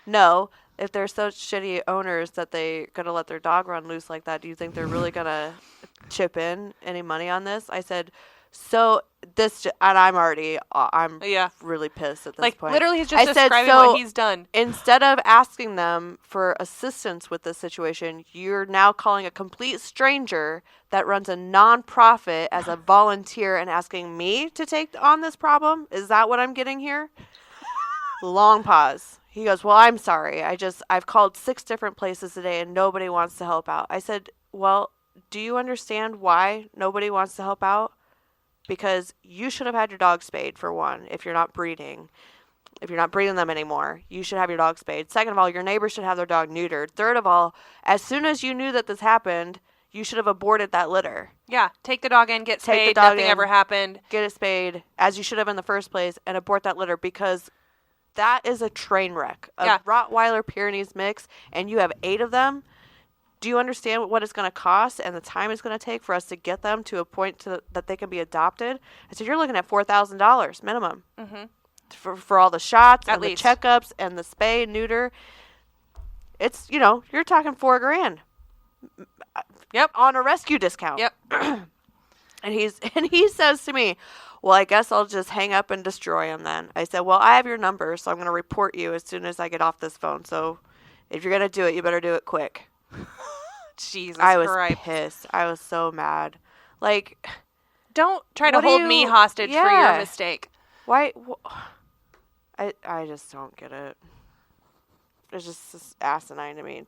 [SPEAKER 2] no. If they're such shitty owners that they're going to let their dog run loose like that, do you think they're really going to chip in any money on this? I said, so this, and I'm
[SPEAKER 1] Yeah.
[SPEAKER 2] really pissed at this
[SPEAKER 1] Like,
[SPEAKER 2] point.
[SPEAKER 1] literally, he's just
[SPEAKER 2] I said,
[SPEAKER 1] describing
[SPEAKER 2] so
[SPEAKER 1] what he's done.
[SPEAKER 2] instead of asking them for assistance with this situation, you're now calling a complete stranger that runs a nonprofit as a volunteer and asking me to take on this problem? Is that what I'm getting here? Long pause. He goes, well, I'm sorry. I've called 6 different places today and nobody wants to help out. I said, well, do you understand why nobody wants to help out? Because you should have had your dog spayed, for one, if you're not breeding. If you're not breeding them anymore, you should have your dog spayed. Second of all, your neighbors should have their dog neutered. Third of all, as soon as you knew that this happened, you should have aborted that litter.
[SPEAKER 1] Yeah. Take the dog in, get
[SPEAKER 2] Take the
[SPEAKER 1] spayed.
[SPEAKER 2] dog
[SPEAKER 1] Nothing
[SPEAKER 2] in.
[SPEAKER 1] ever happened.
[SPEAKER 2] Get it spayed, as you should have in the first place, and abort that litter, because that is a train wreck. A
[SPEAKER 1] Yeah.
[SPEAKER 2] Rottweiler Pyrenees mix, and you have 8 of them. Do you understand what it's going to cost and the time it's going to take for us to get them to a point that they can be adopted? I said, you're looking at $4,000 minimum for all the shots
[SPEAKER 1] At
[SPEAKER 2] and
[SPEAKER 1] least.
[SPEAKER 2] the checkups and the spay and neuter. It's, you're talking $4,000.
[SPEAKER 1] Yep.
[SPEAKER 2] On a rescue discount.
[SPEAKER 1] Yep.
[SPEAKER 2] And he says to me, well, I guess I'll just hang up and destroy him then. I said, well, I have your number, so I'm going to report you as soon as I get off this phone. So if you're going to do it, you better do it quick.
[SPEAKER 1] Jesus
[SPEAKER 2] I was
[SPEAKER 1] Christ.
[SPEAKER 2] pissed. I was so mad. Like,
[SPEAKER 1] Don't try to
[SPEAKER 2] What do
[SPEAKER 1] hold me
[SPEAKER 2] you-
[SPEAKER 1] hostage for your
[SPEAKER 2] Yeah.
[SPEAKER 1] mistake.
[SPEAKER 2] why? I just don't get it. It's just asinine to me.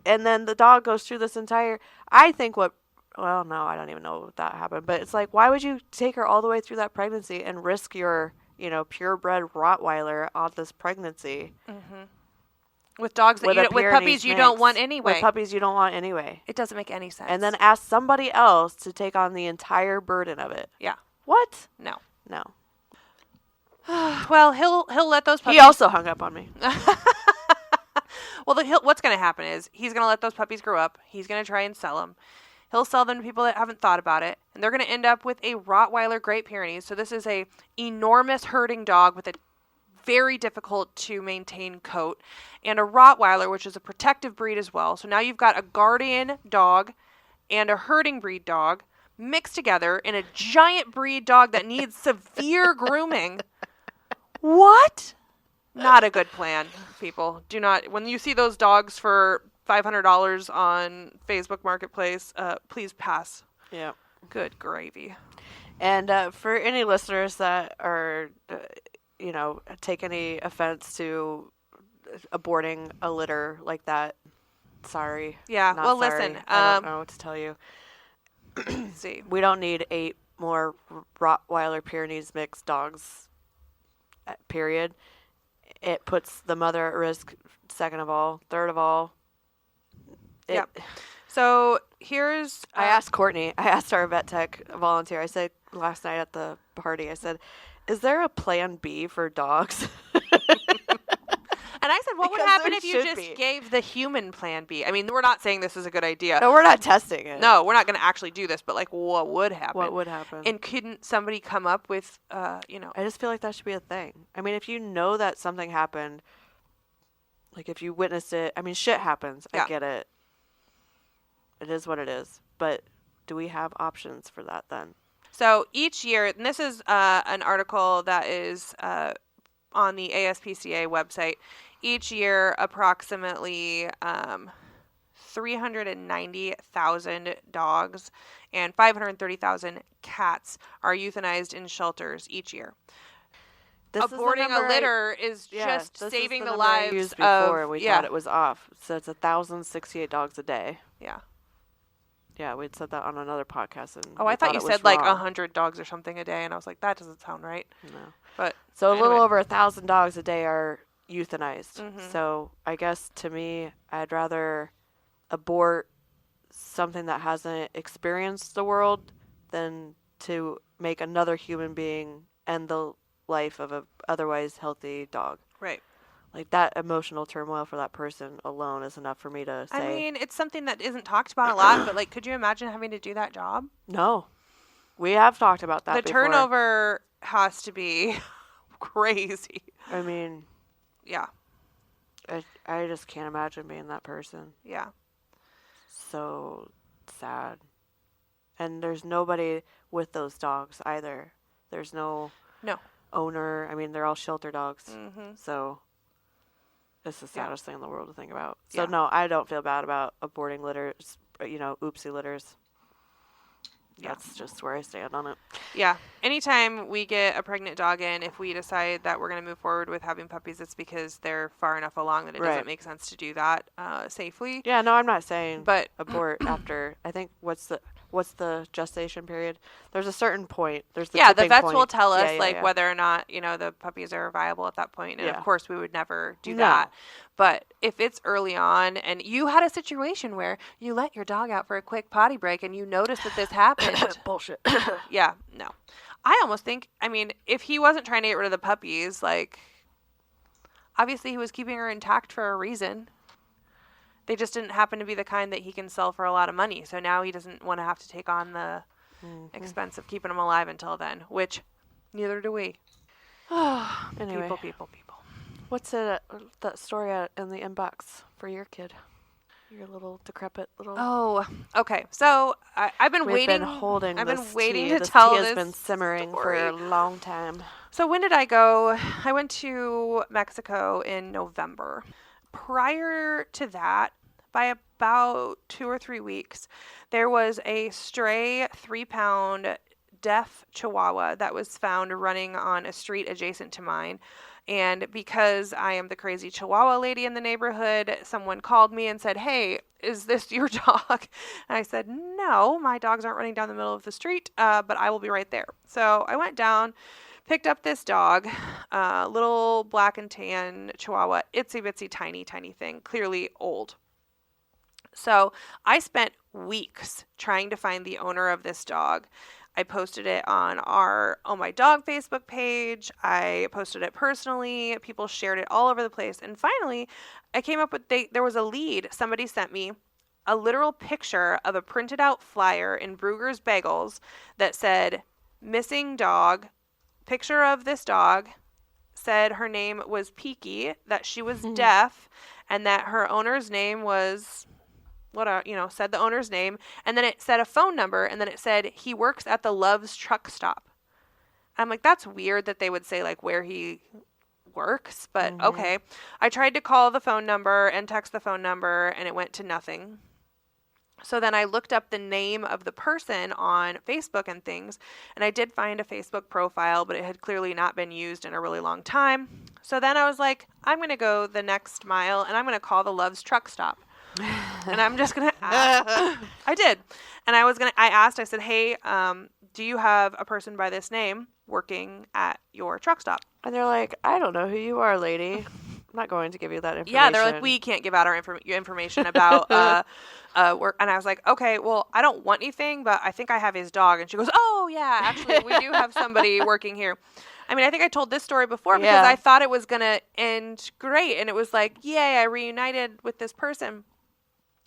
[SPEAKER 2] And then the dog goes through this entire. I think well, no, I don't even know what that happened. But it's like, why would you take her all the way through that pregnancy and risk your, purebred Rottweiler on this pregnancy?
[SPEAKER 1] With dogs that
[SPEAKER 2] With
[SPEAKER 1] you
[SPEAKER 2] a
[SPEAKER 1] don't, with
[SPEAKER 2] Pyrenees
[SPEAKER 1] puppies you
[SPEAKER 2] mix.
[SPEAKER 1] don't want anyway.
[SPEAKER 2] With puppies you don't want anyway.
[SPEAKER 1] It doesn't make any sense.
[SPEAKER 2] And then ask somebody else to take on the entire burden of it.
[SPEAKER 1] yeah.
[SPEAKER 2] What?
[SPEAKER 1] No.
[SPEAKER 2] No.
[SPEAKER 1] Well, he'll let those puppies.
[SPEAKER 2] He also hung up on me.
[SPEAKER 1] Well, what's going to happen is he's going to let those puppies grow up. He's going to try and sell them. He'll sell them to people that haven't thought about it, and they're going to end up with a Rottweiler Great Pyrenees. So this is a enormous herding dog with a very difficult to maintain coat, and a Rottweiler, which is a protective breed as well. So now you've got a guardian dog and a herding breed dog mixed together in a giant breed dog that needs severe grooming. What? Not a good plan, people. Do not. When you see those dogs for $500 on Facebook Marketplace, please pass.
[SPEAKER 2] Yeah.
[SPEAKER 1] Good gravy.
[SPEAKER 2] And for any listeners that are, take any offense to aborting a litter like that, sorry.
[SPEAKER 1] Yeah.
[SPEAKER 2] Not
[SPEAKER 1] Well,
[SPEAKER 2] sorry.
[SPEAKER 1] listen.
[SPEAKER 2] I don't know what to tell you.
[SPEAKER 1] Let's see.
[SPEAKER 2] We don't need 8 more Rottweiler Pyrenees mixed dogs, period. it puts the mother at risk, second of all. Third of all,
[SPEAKER 1] Yep. So here's...
[SPEAKER 2] I asked Courtney, I asked our vet tech volunteer, I said last night at the party, I said, is there a plan B for dogs?
[SPEAKER 1] And I said, what would
[SPEAKER 2] Because
[SPEAKER 1] happen
[SPEAKER 2] there
[SPEAKER 1] if you
[SPEAKER 2] should
[SPEAKER 1] just
[SPEAKER 2] be.
[SPEAKER 1] gave the human plan B? I mean, we're not saying this is a good idea.
[SPEAKER 2] No, we're not testing it.
[SPEAKER 1] No, we're not going to actually do this, but, like, what would happen?
[SPEAKER 2] What would happen?
[SPEAKER 1] And couldn't somebody come up with, you know...
[SPEAKER 2] I just feel like that should be a thing. I mean, if you know that something happened, like if you witnessed it, I mean, shit happens.
[SPEAKER 1] Yeah.
[SPEAKER 2] I get it. It is what it is. But do we have options for that then?
[SPEAKER 1] So each year, and this is an article that is on the ASPCA website. Each year, approximately 390,000 dogs and 530,000 cats are euthanized in shelters each year.
[SPEAKER 2] This is the
[SPEAKER 1] Aborting
[SPEAKER 2] number
[SPEAKER 1] a litter is just
[SPEAKER 2] this is
[SPEAKER 1] saving the
[SPEAKER 2] number I
[SPEAKER 1] lives
[SPEAKER 2] used before.
[SPEAKER 1] of...
[SPEAKER 2] We
[SPEAKER 1] yeah,
[SPEAKER 2] thought it was off. So it's 1,068 dogs a day.
[SPEAKER 1] yeah.
[SPEAKER 2] Yeah, we'd said that on another podcast. And
[SPEAKER 1] Oh,
[SPEAKER 2] we
[SPEAKER 1] I thought you
[SPEAKER 2] it was
[SPEAKER 1] said like
[SPEAKER 2] wrong.
[SPEAKER 1] 100 dogs or something a day, and I was like, that doesn't sound right.
[SPEAKER 2] No.
[SPEAKER 1] But
[SPEAKER 2] So a little
[SPEAKER 1] anyway.
[SPEAKER 2] over 1,000 dogs a day are euthanized.
[SPEAKER 1] Mhm.
[SPEAKER 2] So I guess to me, I'd rather abort something that hasn't experienced the world than to make another human being end the life of a otherwise healthy dog.
[SPEAKER 1] Right.
[SPEAKER 2] Like that emotional turmoil for that person alone is enough for me to say,
[SPEAKER 1] I mean, it's something that isn't talked about a lot, but like, could you imagine having to do that job?
[SPEAKER 2] no. We have talked about that
[SPEAKER 1] The
[SPEAKER 2] before.
[SPEAKER 1] turnover has to be crazy.
[SPEAKER 2] I mean,
[SPEAKER 1] Yeah.
[SPEAKER 2] I just can't imagine being that person.
[SPEAKER 1] Yeah.
[SPEAKER 2] So sad. And there's nobody with those dogs either. There's no
[SPEAKER 1] No.
[SPEAKER 2] owner. I mean, they're all shelter dogs.
[SPEAKER 1] Mm-hmm.
[SPEAKER 2] So it's the
[SPEAKER 1] Yeah.
[SPEAKER 2] saddest thing in the world to think about. So
[SPEAKER 1] Yeah.
[SPEAKER 2] no, I don't feel bad about aborting litters, oopsie litters.
[SPEAKER 1] Yeah.
[SPEAKER 2] That's just where I stand on it.
[SPEAKER 1] Yeah. Anytime we get a pregnant dog in, if we decide that we're going to move forward with having puppies, it's because they're far enough along that it
[SPEAKER 2] Right.
[SPEAKER 1] doesn't make sense to do that safely.
[SPEAKER 2] Yeah, no, I'm not saying
[SPEAKER 1] But
[SPEAKER 2] abort after. I think what's the gestation period? There's a certain point. There's the
[SPEAKER 1] yeah, the
[SPEAKER 2] tipping
[SPEAKER 1] vets
[SPEAKER 2] point.
[SPEAKER 1] will tell us
[SPEAKER 2] Yeah.
[SPEAKER 1] whether or not, the puppies are viable at that point. And
[SPEAKER 2] Yeah.
[SPEAKER 1] of course we would never do
[SPEAKER 2] No.
[SPEAKER 1] that. But if it's early on and you had a situation where you let your dog out for a quick potty break and you noticed that this happened,
[SPEAKER 2] Bullshit.
[SPEAKER 1] yeah, no. I almost think, if he wasn't trying to get rid of the puppies, like, obviously he was keeping her intact for a reason. They just didn't happen to be the kind that he can sell for a lot of money. So now he doesn't want to have to take on the expense of keeping them alive until then, which neither do we.
[SPEAKER 2] Anyway,
[SPEAKER 1] People.
[SPEAKER 2] what's that story in the inbox for your kid? Your little decrepit little.
[SPEAKER 1] Oh, okay. So I've been
[SPEAKER 2] We've
[SPEAKER 1] waiting.
[SPEAKER 2] been holding.
[SPEAKER 1] I've been
[SPEAKER 2] this
[SPEAKER 1] waiting
[SPEAKER 2] tea.
[SPEAKER 1] to
[SPEAKER 2] This
[SPEAKER 1] tell
[SPEAKER 2] tea
[SPEAKER 1] this
[SPEAKER 2] has been simmering
[SPEAKER 1] story.
[SPEAKER 2] for a long time.
[SPEAKER 1] So when did I go? I went to Mexico in November. Prior to that, by about 2 or 3 weeks, there was a stray 3-pound deaf Chihuahua that was found running on a street adjacent to mine. And because I am the crazy Chihuahua lady in the neighborhood, someone called me and said, "Hey, is this your dog?" And I said, "No, my dogs aren't running down the middle of the street, but I will be right there." So I went down, picked up this dog, little black and tan Chihuahua, itsy bitsy tiny thing, clearly old. So I spent weeks trying to find the owner of this dog. I posted it on our Oh My Dog Facebook page. I posted it personally. People shared it all over the place. And finally, I came up with, there was a lead. Somebody sent me a literal picture of a printed out flyer in Brugger's Bagels that said, "Missing dog," picture of this dog, said her name was Peaky, that she was deaf, and that her owner's name was... said the owner's name, and then it said a phone number, and then it said he works at the Love's truck stop. I'm like, that's weird that they would say like where he works, but okay. I tried to call the phone number and text the phone number, and it went to nothing. So then I looked up the name of the person on Facebook and things, and I did find a Facebook profile, but it had clearly not been used in a really long time. So then I was like, I'm going to go the next mile, and I'm going to call the Love's truck stop. And I'm just going to ask. I did. And I said, "Hey, do you have a person by this name working at your truck stop?"
[SPEAKER 2] And they're like, I don't know who you are, lady. I'm not going to give you that information.
[SPEAKER 1] Yeah, they're like, we can't give out our information about work. And I was like, okay, well, I don't want anything, but I think I have his dog. And she goes, oh, yeah, actually, we do have somebody working here. I mean, I think I told this story before because I thought it was going to end great. And it was like, yay, I reunited with this person.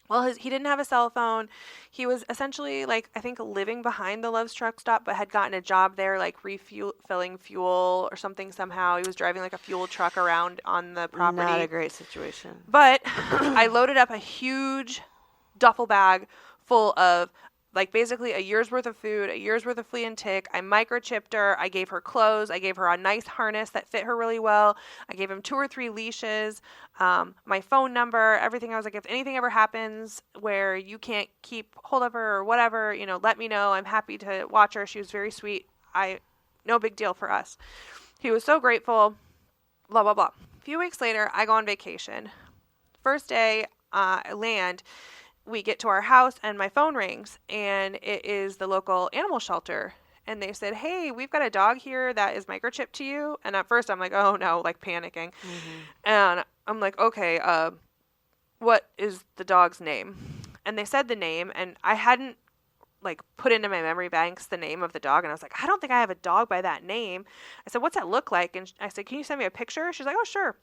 [SPEAKER 1] Well, he didn't have a cell phone. He was essentially, like, I think living behind the Love's truck stop, but had gotten a job there, like refilling fuel or something somehow. He was driving, like, a fuel truck around on the property.
[SPEAKER 2] Not a great situation.
[SPEAKER 1] But I loaded up a huge duffel bag full of, like, basically a year's worth of food, a year's worth of flea and tick. I microchipped her. I gave her clothes. I gave her a nice harness that fit her really well. I gave him 2 or 3 leashes, my phone number, everything. I was like, if anything ever happens where you can't keep hold of her or whatever, you know, let me know. I'm happy to watch her. She was very sweet. No big deal for us. He was so grateful, blah, blah, blah. A few weeks later, I go on vacation. First day, I land. We get to our house and my phone rings and it is the local animal shelter. And they said, hey, we've got a dog here that is microchipped to you. And at first I'm like, oh no, like panicking. Mm-hmm. And I'm like, okay, what is the dog's name? And they said the name and I hadn't like put into my memory banks the name of the dog. And I was like, I don't think I have a dog by that name. I said, what's that look like? And I said, can you send me a picture? She's like, oh, sure.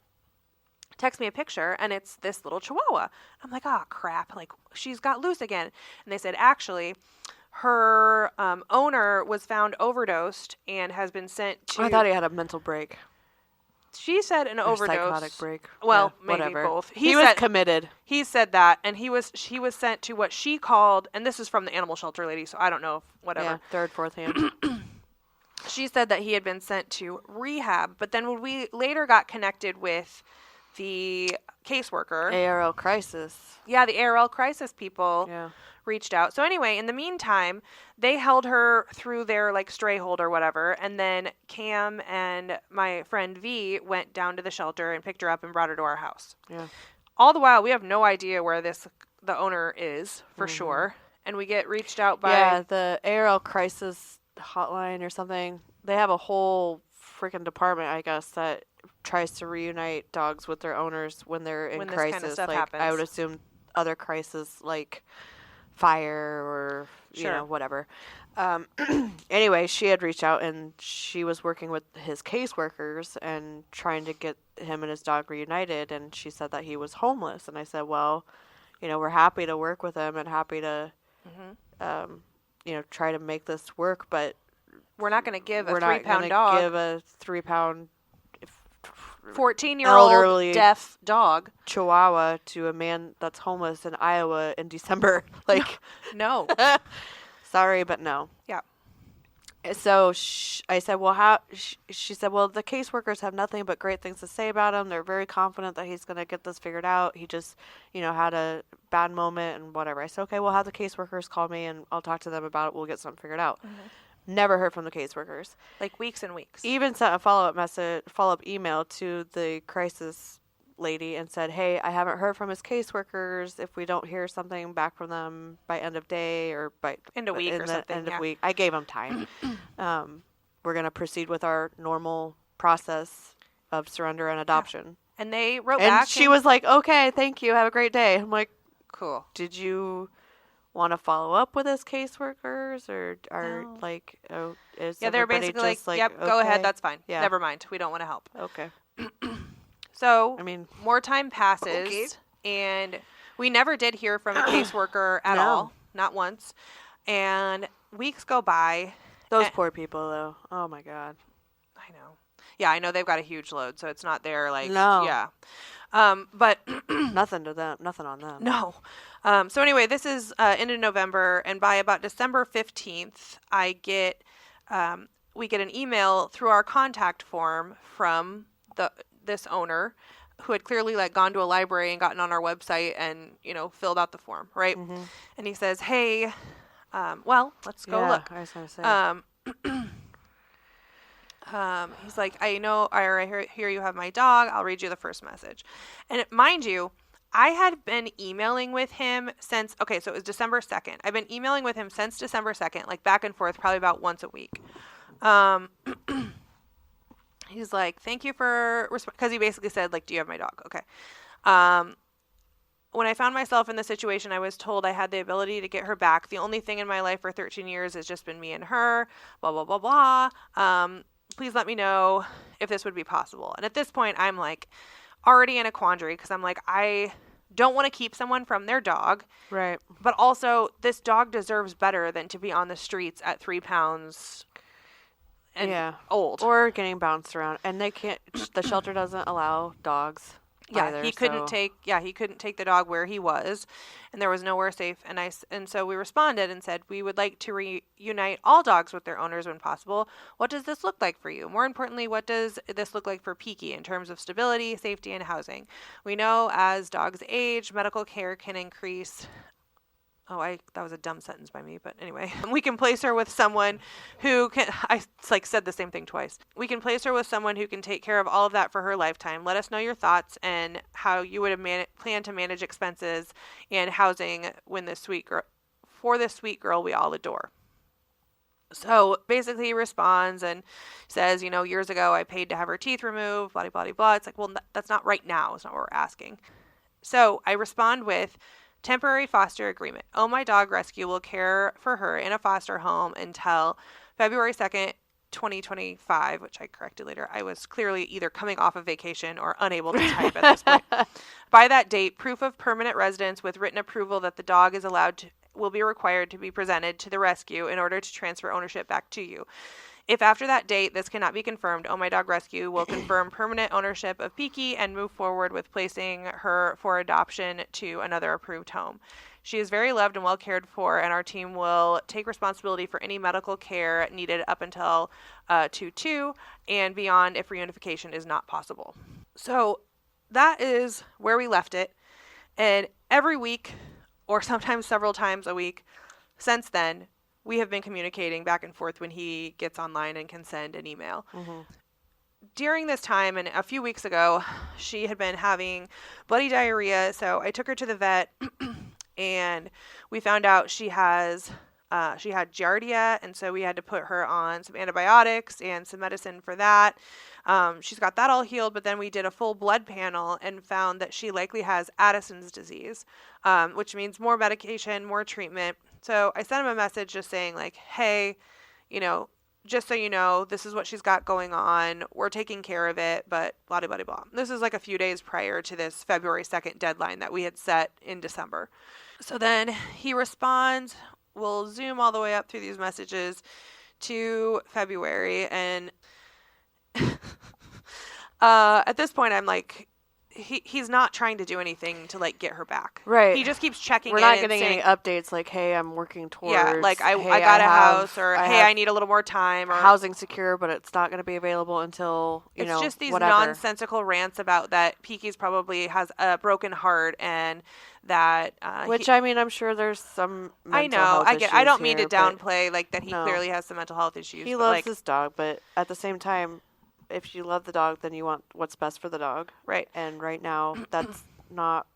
[SPEAKER 1] Text me a picture and it's this little chihuahua. I'm like, oh crap, like she's got loose again. And they said actually her owner was found overdosed and has been sent to
[SPEAKER 2] I thought he had a mental break.
[SPEAKER 1] She said an overdose.
[SPEAKER 2] Psychotic break.
[SPEAKER 1] Well,
[SPEAKER 2] yeah,
[SPEAKER 1] maybe
[SPEAKER 2] whatever.
[SPEAKER 1] both.
[SPEAKER 2] He was committed.
[SPEAKER 1] He said that and she was sent to what she called, and this is from the animal shelter lady, so I don't know if whatever.
[SPEAKER 2] Yeah, third, fourth hand.
[SPEAKER 1] She said that he had been sent to rehab, but then when we later got connected with the caseworker.
[SPEAKER 2] ARL crisis.
[SPEAKER 1] Yeah, the ARL crisis people
[SPEAKER 2] Yeah.
[SPEAKER 1] reached out. So anyway, in the meantime, they held her through their like stray hold or whatever. And then Cam and my friend V went down to the shelter and picked her up and brought her to our house.
[SPEAKER 2] Yeah.
[SPEAKER 1] All the while, we have no idea where the owner is for sure. And we get reached out by...
[SPEAKER 2] Yeah, the ARL crisis hotline or something. They have a whole freaking department, I guess, that tries to reunite dogs with their owners when they're in crisis.
[SPEAKER 1] This kind of stuff
[SPEAKER 2] like
[SPEAKER 1] happens.
[SPEAKER 2] I would assume other crises like fire or you know whatever. Anyway, she had reached out and she was working with his caseworkers and trying to get him and his dog reunited. And she said that he was homeless. And I said, well, you know, we're happy to work with him and happy to, you know, try to make this work, but
[SPEAKER 1] we're not going to give a
[SPEAKER 2] we're
[SPEAKER 1] 3-pound
[SPEAKER 2] not
[SPEAKER 1] dog.
[SPEAKER 2] Give a 3-pound
[SPEAKER 1] 14-year-old
[SPEAKER 2] elderly
[SPEAKER 1] deaf dog
[SPEAKER 2] chihuahua to a man that's homeless in Iowa in December. Like,
[SPEAKER 1] no.
[SPEAKER 2] Sorry, but no.
[SPEAKER 1] Yeah.
[SPEAKER 2] So I said, well, how? She said, well, the caseworkers have nothing but great things to say about him. They're very confident that he's going to get this figured out. He just, you know, had a bad moment and whatever. I said, okay, we'll have the caseworkers call me and I'll talk to them about it. We'll get something figured out. Never heard from the caseworkers.
[SPEAKER 1] Like weeks and weeks.
[SPEAKER 2] Even sent a follow-up email to the crisis lady and said, hey, I haven't heard from his caseworkers. If we don't hear something back from them by end of day or by
[SPEAKER 1] end of week or something,
[SPEAKER 2] end of week, I gave them time. We're going to proceed with our normal process of surrender and adoption.
[SPEAKER 1] Yeah. And they wrote back.
[SPEAKER 2] And she was like, okay, thank you. Have a great day. I'm like,
[SPEAKER 1] cool.
[SPEAKER 2] Did you want to follow up with his caseworkers or are like, oh, is
[SPEAKER 1] they're basically
[SPEAKER 2] just like,
[SPEAKER 1] yep,
[SPEAKER 2] okay.
[SPEAKER 1] go ahead, that's fine.
[SPEAKER 2] Yeah.
[SPEAKER 1] Never mind, we don't want to help.
[SPEAKER 2] Okay.
[SPEAKER 1] So,
[SPEAKER 2] I mean,
[SPEAKER 1] more time passes, and we never did hear from a caseworker at all, not once. And weeks go by.
[SPEAKER 2] Those poor people, though. Oh my God.
[SPEAKER 1] I know. Yeah, I know they've got a huge load, so it's not their like.
[SPEAKER 2] No.
[SPEAKER 1] Yeah. But
[SPEAKER 2] nothing to them. Nothing on them.
[SPEAKER 1] No. So anyway, this is into November, and by about December 15th, we get an email through our contact form from this owner who had clearly like gone to a library and gotten on our website and, you know, filled out the form, right? Mm-hmm. And he says, hey, well, let's go look.
[SPEAKER 2] I was going to say.
[SPEAKER 1] He's like, I hear you have my dog. I'll read you the first message. And mind you, I had been emailing with him since, so it was December 2nd. I've been emailing with him since December 2nd, like back and forth, probably about once a week. He's like, thank you for, because he basically said, like, do you have my dog? Okay. When I found myself in this situation, I was told I had the ability to get her back. The only thing in my life for 13 years has just been me and her, blah, blah, blah, blah. Please let me know if this would be possible. And at this point, I'm like already in a quandary because I'm like, I don't want to keep someone from their dog.
[SPEAKER 2] Right.
[SPEAKER 1] But also, this dog deserves better than to be on the streets at 3 pounds and old.
[SPEAKER 2] Or getting bounced around. And they can't, the shelter doesn't allow dogs.
[SPEAKER 1] Yeah,
[SPEAKER 2] either,
[SPEAKER 1] he couldn't take the dog where he was, and there was nowhere safe. And so we responded and said, we would like to reunite all dogs with their owners when possible. What does this look like for you? More importantly, what does this look like for Peaky in terms of stability, safety, and housing? We know as dogs age, medical care can increase. That was a dumb sentence by me, but anyway. We can place her with someone who can, said the same thing twice. We can place her with someone who can take care of all of that for her lifetime. Let us know your thoughts and how you would plan to manage expenses and housing when for this sweet girl we all adore. So basically he responds and says, years ago I paid to have her teeth removed, blah, blah, blah, blah. It's like, well, that's not right now. It's not what we're asking. So I respond with, temporary foster agreement. Oh My Dog Rescue will care for her in a foster home until February 2nd, 2025, which I corrected later. I was clearly either coming off of vacation or unable to type at this point. By that date, proof of permanent residence with written approval that the dog is will be required to be presented to the rescue in order to transfer ownership back to you. If after that date this cannot be confirmed, Oh My Dog Rescue will confirm permanent ownership of Peaky and move forward with placing her for adoption to another approved home. She is very loved and well cared for, and our team will take responsibility for any medical care needed up until 2/2 and beyond if reunification is not possible. So that is where we left it. And every week, or sometimes several times a week since then, we have been communicating back and forth when he gets online and can send an email. Mm-hmm. During this time, and a few weeks ago, she had been having bloody diarrhea. So I took her to the vet, and we found out she had giardia, and so we had to put her on some antibiotics and some medicine for that. She's got that all healed, but then we did a full blood panel and found that she likely has Addison's disease, which means more medication, more treatment. So I sent him a message just saying like, hey, just so you know, this is what she's got going on. We're taking care of it, but blah, blah, blah, blah. This is like a few days prior to this February 2nd deadline that we had set in December. So then he responds, we'll zoom all the way up through these messages to February. And at this point, I'm like, he's not trying to do anything to like get her back.
[SPEAKER 2] Right.
[SPEAKER 1] He just keeps checking.
[SPEAKER 2] We're
[SPEAKER 1] in
[SPEAKER 2] not
[SPEAKER 1] and
[SPEAKER 2] getting
[SPEAKER 1] saying,
[SPEAKER 2] any updates like, hey, I'm working towards.
[SPEAKER 1] Yeah, like I
[SPEAKER 2] hey,
[SPEAKER 1] got a
[SPEAKER 2] have-
[SPEAKER 1] house, or hey, I need a little more time, or
[SPEAKER 2] housing secure, but it's not going to be available until
[SPEAKER 1] it's just these
[SPEAKER 2] whatever.
[SPEAKER 1] nonsensical rants about that Peaky's probably has a broken heart and that
[SPEAKER 2] which I mean, I'm sure there's some.
[SPEAKER 1] I know,
[SPEAKER 2] health
[SPEAKER 1] I get. I
[SPEAKER 2] issues
[SPEAKER 1] don't mean to
[SPEAKER 2] here, but
[SPEAKER 1] downplay like that. He
[SPEAKER 2] no.
[SPEAKER 1] clearly has some mental health issues.
[SPEAKER 2] He
[SPEAKER 1] but,
[SPEAKER 2] loves
[SPEAKER 1] like,
[SPEAKER 2] his dog, but at the same time, if you love the dog, then you want what's best for the dog.
[SPEAKER 1] Right.
[SPEAKER 2] And right now, that's not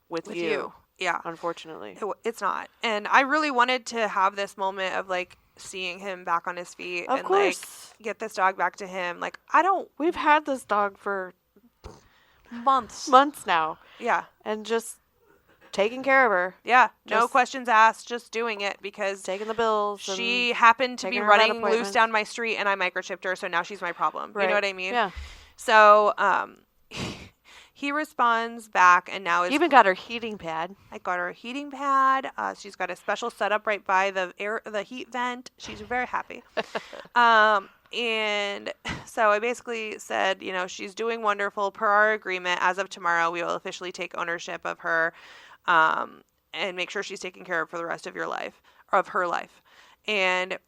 [SPEAKER 2] with you.
[SPEAKER 1] Yeah.
[SPEAKER 2] Unfortunately.
[SPEAKER 1] It's not. And I really wanted to have this moment of like seeing him back on his feet
[SPEAKER 2] Of
[SPEAKER 1] and
[SPEAKER 2] course.
[SPEAKER 1] like get this dog back to him. Like
[SPEAKER 2] We've had this dog for
[SPEAKER 1] months
[SPEAKER 2] now.
[SPEAKER 1] Yeah.
[SPEAKER 2] And just taking care of her.
[SPEAKER 1] Yeah. No
[SPEAKER 2] Just
[SPEAKER 1] questions asked, just doing it because
[SPEAKER 2] taking the bills.
[SPEAKER 1] she happened to be
[SPEAKER 2] taking her vet
[SPEAKER 1] running loose
[SPEAKER 2] appointments.
[SPEAKER 1] down my street and I microchipped her, so now she's my problem.
[SPEAKER 2] Right.
[SPEAKER 1] You know what I mean?
[SPEAKER 2] Yeah.
[SPEAKER 1] So he responds back and now is
[SPEAKER 2] Even got her heating pad.
[SPEAKER 1] I got her a heating pad. She's got a special setup right by the heat vent. She's very happy. And so I basically said, she's doing wonderful per our agreement. As of tomorrow, we will officially take ownership of her, and make sure she's taken care of for the rest of your life, or of her life. And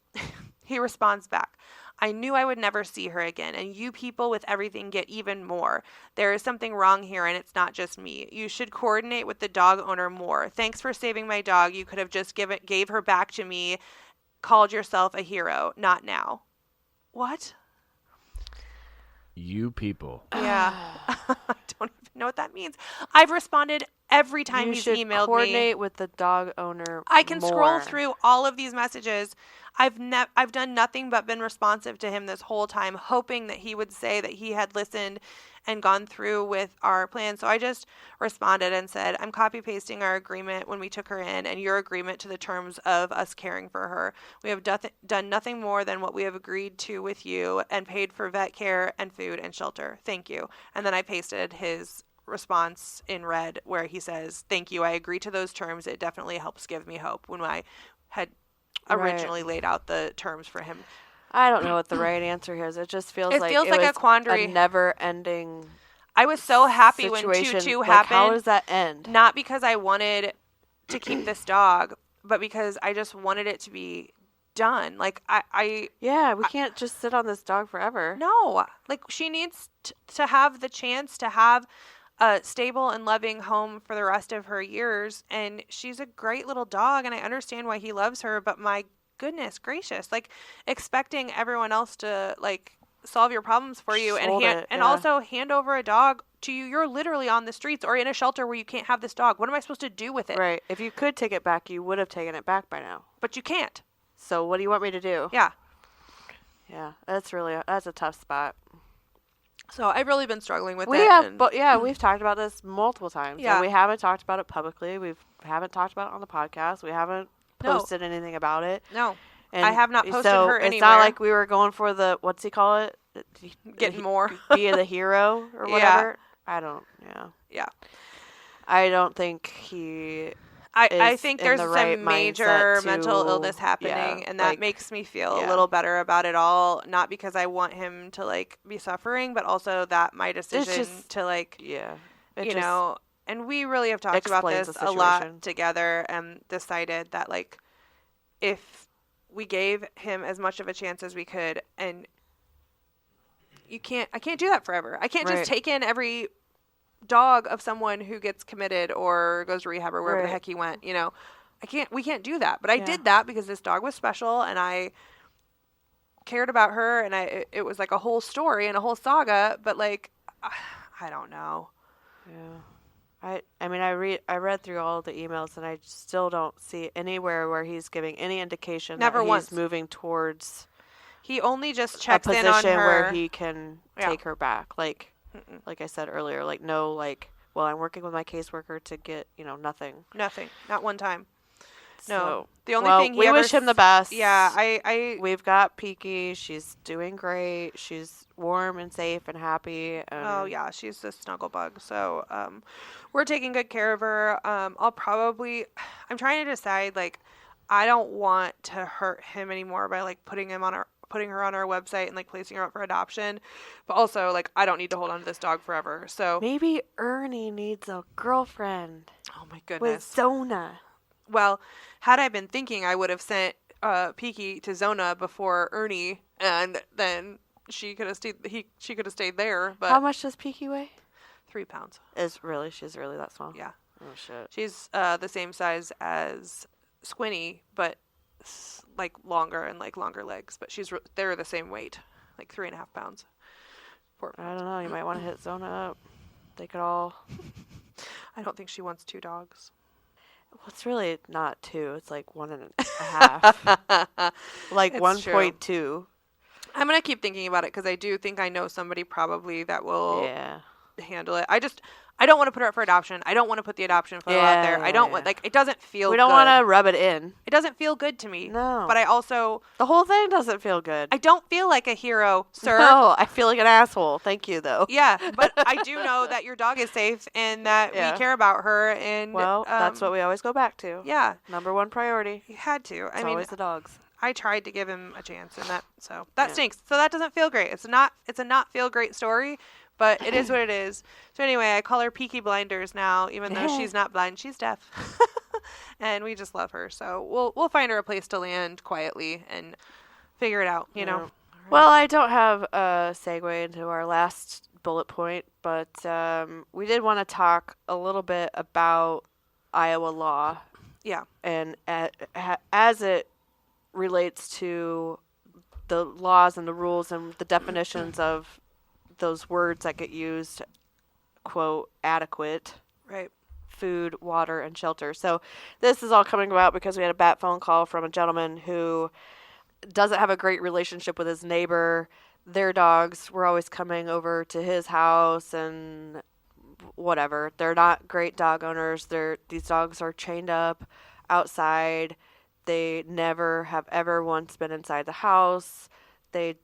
[SPEAKER 1] he responds back, I knew I would never see her again, and you people with everything get even more. There is something wrong here, and it's not just me. You should coordinate with the dog owner more. Thanks for saving my dog. You could have just gave her back to me, called yourself a hero. Not now. What?
[SPEAKER 5] You people.
[SPEAKER 1] Yeah. I don't even know what that means. I've responded every time
[SPEAKER 2] You
[SPEAKER 1] he's
[SPEAKER 2] should
[SPEAKER 1] emailed
[SPEAKER 2] coordinate
[SPEAKER 1] me.
[SPEAKER 2] with the dog owner.
[SPEAKER 1] I can scroll
[SPEAKER 2] more.
[SPEAKER 1] through all of these messages. I've done nothing but been responsive to him this whole time, hoping that he would say that he had listened and gone through with our plan. So I just responded and said, I'm copy pasting our agreement when we took her in and your agreement to the terms of us caring for her. We have done nothing more than what we have agreed to with you and paid for vet care and food and shelter. Thank you. And then I pasted his response in red where he says, thank you. I agree to those terms. It definitely helps give me hope, when I had originally laid out the terms for him.
[SPEAKER 2] I don't know what the right answer here is. It just feels
[SPEAKER 1] It
[SPEAKER 2] like
[SPEAKER 1] feels like a quandary.
[SPEAKER 2] a never-ending
[SPEAKER 1] I was so happy when
[SPEAKER 2] situation.
[SPEAKER 1] 2-2
[SPEAKER 2] Like,
[SPEAKER 1] happened.
[SPEAKER 2] how does that end?
[SPEAKER 1] Not because I wanted to keep this dog, but because I just wanted it to be done. Like,
[SPEAKER 2] Yeah, we can't just sit on this dog forever.
[SPEAKER 1] no. Like, she needs to have the chance to have a stable and loving home for the rest of her years. And she's a great little dog, and I understand why he loves her, but my goodness gracious, like, expecting everyone else to, like, solve your problems for you and also hand over a dog to you. You're literally on the streets or in a shelter where you can't have this dog. What am I supposed to do with it?
[SPEAKER 2] Right. If you could take it back, you would have taken it back by now.
[SPEAKER 1] But you can't.
[SPEAKER 2] So what do you want me to do?
[SPEAKER 1] Yeah.
[SPEAKER 2] Yeah, that's a tough spot.
[SPEAKER 1] So I've really been struggling with
[SPEAKER 2] We
[SPEAKER 1] it.
[SPEAKER 2] have, but yeah, we've talked about this multiple times.
[SPEAKER 1] Yeah.
[SPEAKER 2] And we haven't talked about it publicly. We haven't talked about it on the podcast. We haven't
[SPEAKER 1] No.
[SPEAKER 2] posted anything about it.
[SPEAKER 1] No.
[SPEAKER 2] And
[SPEAKER 1] I have not posted
[SPEAKER 2] so
[SPEAKER 1] her
[SPEAKER 2] it's
[SPEAKER 1] anywhere.
[SPEAKER 2] not like we were going for the, what's he call it?
[SPEAKER 1] Getting more.
[SPEAKER 2] Be the hero or
[SPEAKER 1] Yeah.
[SPEAKER 2] whatever. Yeah.
[SPEAKER 1] Yeah.
[SPEAKER 2] I don't think he
[SPEAKER 1] I
[SPEAKER 2] is
[SPEAKER 1] think
[SPEAKER 2] in
[SPEAKER 1] there's
[SPEAKER 2] the
[SPEAKER 1] some
[SPEAKER 2] right
[SPEAKER 1] major
[SPEAKER 2] mindset
[SPEAKER 1] mental
[SPEAKER 2] to-
[SPEAKER 1] illness happening,
[SPEAKER 2] yeah,
[SPEAKER 1] and that
[SPEAKER 2] like,
[SPEAKER 1] makes me feel a
[SPEAKER 2] yeah.
[SPEAKER 1] little better about it all. Not because I want him to, like, be suffering, but also that my decision
[SPEAKER 2] just-
[SPEAKER 1] to, like,
[SPEAKER 2] yeah.
[SPEAKER 1] and we really have talked about
[SPEAKER 2] explains
[SPEAKER 1] this
[SPEAKER 2] the
[SPEAKER 1] a lot
[SPEAKER 2] situation.
[SPEAKER 1] together and decided that, like, if we gave him as much of a chance as we could, and I can't do that forever. I can't
[SPEAKER 2] Right.
[SPEAKER 1] just take in every dog of someone who gets committed or goes to rehab or wherever the
[SPEAKER 2] Right.
[SPEAKER 1] heck he went, we can't do that. But I
[SPEAKER 2] Yeah.
[SPEAKER 1] did that because this dog was special and I cared about her, and it was like a whole story and a whole saga, but, like, I don't know.
[SPEAKER 2] Yeah. I mean, I read through all the emails, and I still don't see anywhere where he's giving any indication
[SPEAKER 1] Never
[SPEAKER 2] that
[SPEAKER 1] once.
[SPEAKER 2] he's moving towards
[SPEAKER 1] He only just
[SPEAKER 2] a
[SPEAKER 1] checks in on
[SPEAKER 2] position
[SPEAKER 1] her.
[SPEAKER 2] where he can
[SPEAKER 1] Yeah.
[SPEAKER 2] take her back. Like I said earlier, like, no, like, well, I'm working with my caseworker to get, nothing.
[SPEAKER 1] Nothing. Not one time. No.
[SPEAKER 2] So,
[SPEAKER 1] The only
[SPEAKER 2] well,
[SPEAKER 1] thing he
[SPEAKER 2] we
[SPEAKER 1] ever
[SPEAKER 2] wish him the best.
[SPEAKER 1] Yeah, I
[SPEAKER 2] We've got Peaky. She's doing great. She's warm and safe and happy. And
[SPEAKER 1] Oh yeah, she's a snuggle bug. So we're taking good care of her. I'm trying to decide, like, I don't want to hurt him anymore by, like, putting her on our website and, like, placing her up for adoption. But also, like, I don't need to hold on to this dog forever. So
[SPEAKER 2] Maybe Ernie needs a girlfriend
[SPEAKER 1] oh my
[SPEAKER 2] with
[SPEAKER 1] goodness.
[SPEAKER 2] Zona.
[SPEAKER 1] Well, had I been thinking, I would have sent Peaky to Zona before Ernie, and then she could have stayed. She could have stayed there. But
[SPEAKER 2] How much does Peaky weigh?
[SPEAKER 1] 3 pounds.
[SPEAKER 2] She's really that small?
[SPEAKER 1] Yeah.
[SPEAKER 2] Oh, shit.
[SPEAKER 1] She's the same size as Squinty, but like longer and, like, longer legs. But they're the same weight, like 3.5 pounds. 4
[SPEAKER 2] I
[SPEAKER 1] pounds.
[SPEAKER 2] don't know. You might want to hit Zona up. They could all...
[SPEAKER 1] I don't think she wants 2 dogs.
[SPEAKER 2] Well, it's really not 2. It's like 1.5. Like
[SPEAKER 1] It's
[SPEAKER 2] 1.2.
[SPEAKER 1] I'm gonna keep thinking about it because I do think I know somebody probably that will
[SPEAKER 2] Yeah.
[SPEAKER 1] handle it. I don't want to put her up for adoption. I don't want to put the adoption photo out there. I don't want, like, it doesn't feel
[SPEAKER 2] We don't
[SPEAKER 1] good.
[SPEAKER 2] want to rub it in.
[SPEAKER 1] It doesn't feel good to me.
[SPEAKER 2] No.
[SPEAKER 1] But I also,
[SPEAKER 2] The whole thing doesn't feel good.
[SPEAKER 1] I don't feel like a hero, sir.
[SPEAKER 2] No, I feel like an asshole. Thank you, though.
[SPEAKER 1] Yeah, but I do know that your dog is safe and that
[SPEAKER 2] Yeah.
[SPEAKER 1] we care about her. And
[SPEAKER 2] Well, that's what we always go back to.
[SPEAKER 1] Yeah,
[SPEAKER 2] Number one priority.
[SPEAKER 1] you had to.
[SPEAKER 2] It's
[SPEAKER 1] I mean,
[SPEAKER 2] always the dogs.
[SPEAKER 1] I tried to give him a chance, and that
[SPEAKER 2] Yeah.
[SPEAKER 1] stinks. So that doesn't feel great. It's a not feel great story, but it is what it is. So anyway, I call her Peaky Blinders now, even though she's not blind, she's deaf, and we just love her. So we'll find her a place to land quietly and figure it out. You know.
[SPEAKER 2] Well, I don't have a segue into our last bullet point, but we did want to talk a little bit about Iowa law.
[SPEAKER 1] Yeah.
[SPEAKER 2] And as it relates to the laws and the rules and the definitions of those words that get used, quote, adequate,
[SPEAKER 1] Right.
[SPEAKER 2] food, water, and shelter. So this is all coming about because we had a bat phone call from a gentleman who doesn't have a great relationship with his neighbor. Their dogs were always coming over to his house and whatever. They're not great dog owners. These dogs are chained up outside. They never have ever once been inside the house. They,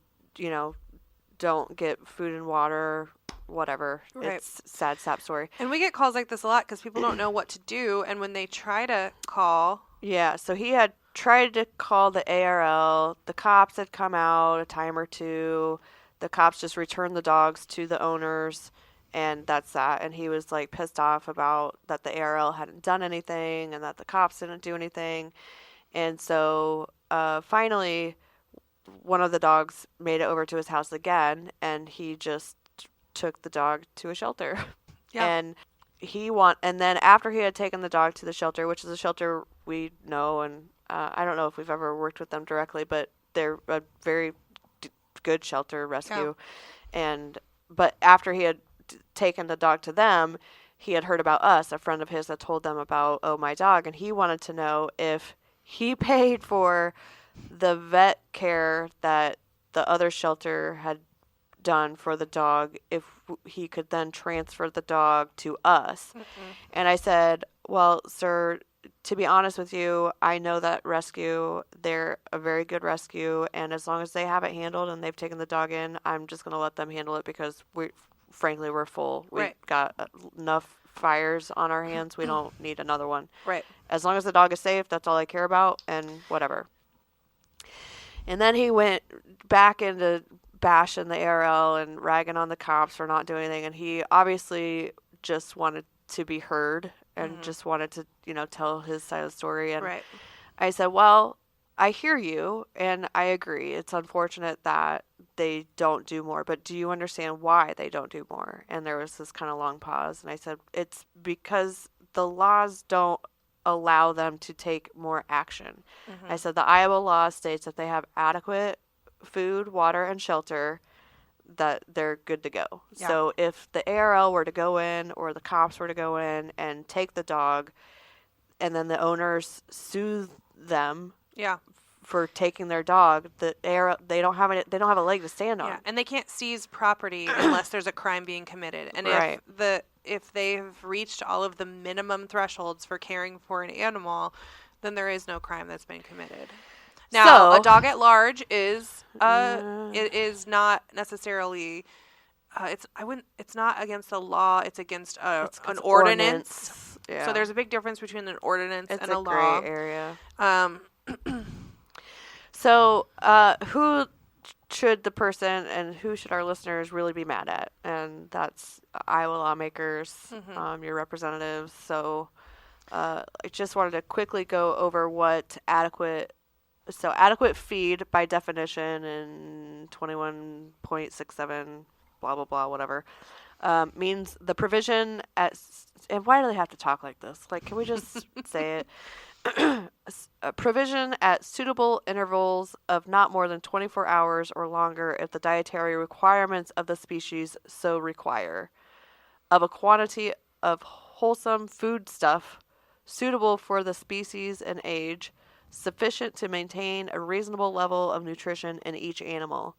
[SPEAKER 2] don't get food and water, whatever.
[SPEAKER 1] Right.
[SPEAKER 2] It's sad sap story.
[SPEAKER 1] And we get calls like this a lot because people don't know what to do. And when they try to call.
[SPEAKER 2] Yeah, so he had tried to call the ARL. The cops had come out a time or two. The cops just returned the dogs to the owners, and that's that. And he was like pissed off about that the ARL hadn't done anything and that the cops didn't do anything. And so finally, one of the dogs made it over to his house again, and he just took the dog to a shelter.
[SPEAKER 1] Yeah.
[SPEAKER 2] And and then after he had taken the dog to the shelter, which is a shelter we know, and I don't know if we've ever worked with them directly, but they're a very good shelter rescue. Yeah. But after he had taken the dog to them, he had heard about us, a friend of his that told them about, my dog, and he wanted to know if he paid for the vet care that the other shelter had done for the dog, if he could then transfer the dog to us. Mm-mm. And I said, well, sir, to be honest with you, I know that rescue, they're a very good rescue, and as long as they have it handled and they've taken the dog in, I'm just going to let them handle it because we're full. We've got enough fires on our hands. We don't need another one.
[SPEAKER 1] Right.
[SPEAKER 2] As long as the dog is safe, that's all I care about, and whatever. And then he went back into bashing the ARL and ragging on the cops for not doing anything, and he obviously just wanted to be heard and just wanted to, tell his side of the story. And I said, well, I hear you, and I agree. It's unfortunate that they don't do more, but do you understand why they don't do more? And there was this kind of long pause, and I said, it's because the laws don't allow them to take more action. Mm-hmm. I said the Iowa law states that they have adequate food, water, and shelter, that they're good to go. Yeah. So if the ARL were to go in or the cops were to go in and take the dog, and then the owners sue them for taking their dog, the ARL, they don't have a leg to stand on.
[SPEAKER 1] Yeah, and they can't seize property unless there's a crime being committed. And if they've reached all of the minimum thresholds for caring for an animal, then there is no crime that's been committed. Now, a dog at large is it is not necessarily it's not against the law, it's against an ordinance. Yeah. So there's a big difference between an ordinance and a law.
[SPEAKER 2] Gray area. So who should the person and who should our listeners really be mad at? And that's Iowa lawmakers, your representatives. So I just wanted to quickly go over what adequate feed by definition in 21.67 blah blah blah whatever means the provision and why do they have to talk like this? Like, can we just say it? A provision at suitable intervals of not more than 24 hours or longer if the dietary requirements of the species so require, of a quantity of wholesome foodstuff suitable for the species and age, sufficient to maintain a reasonable level of nutrition in each animal.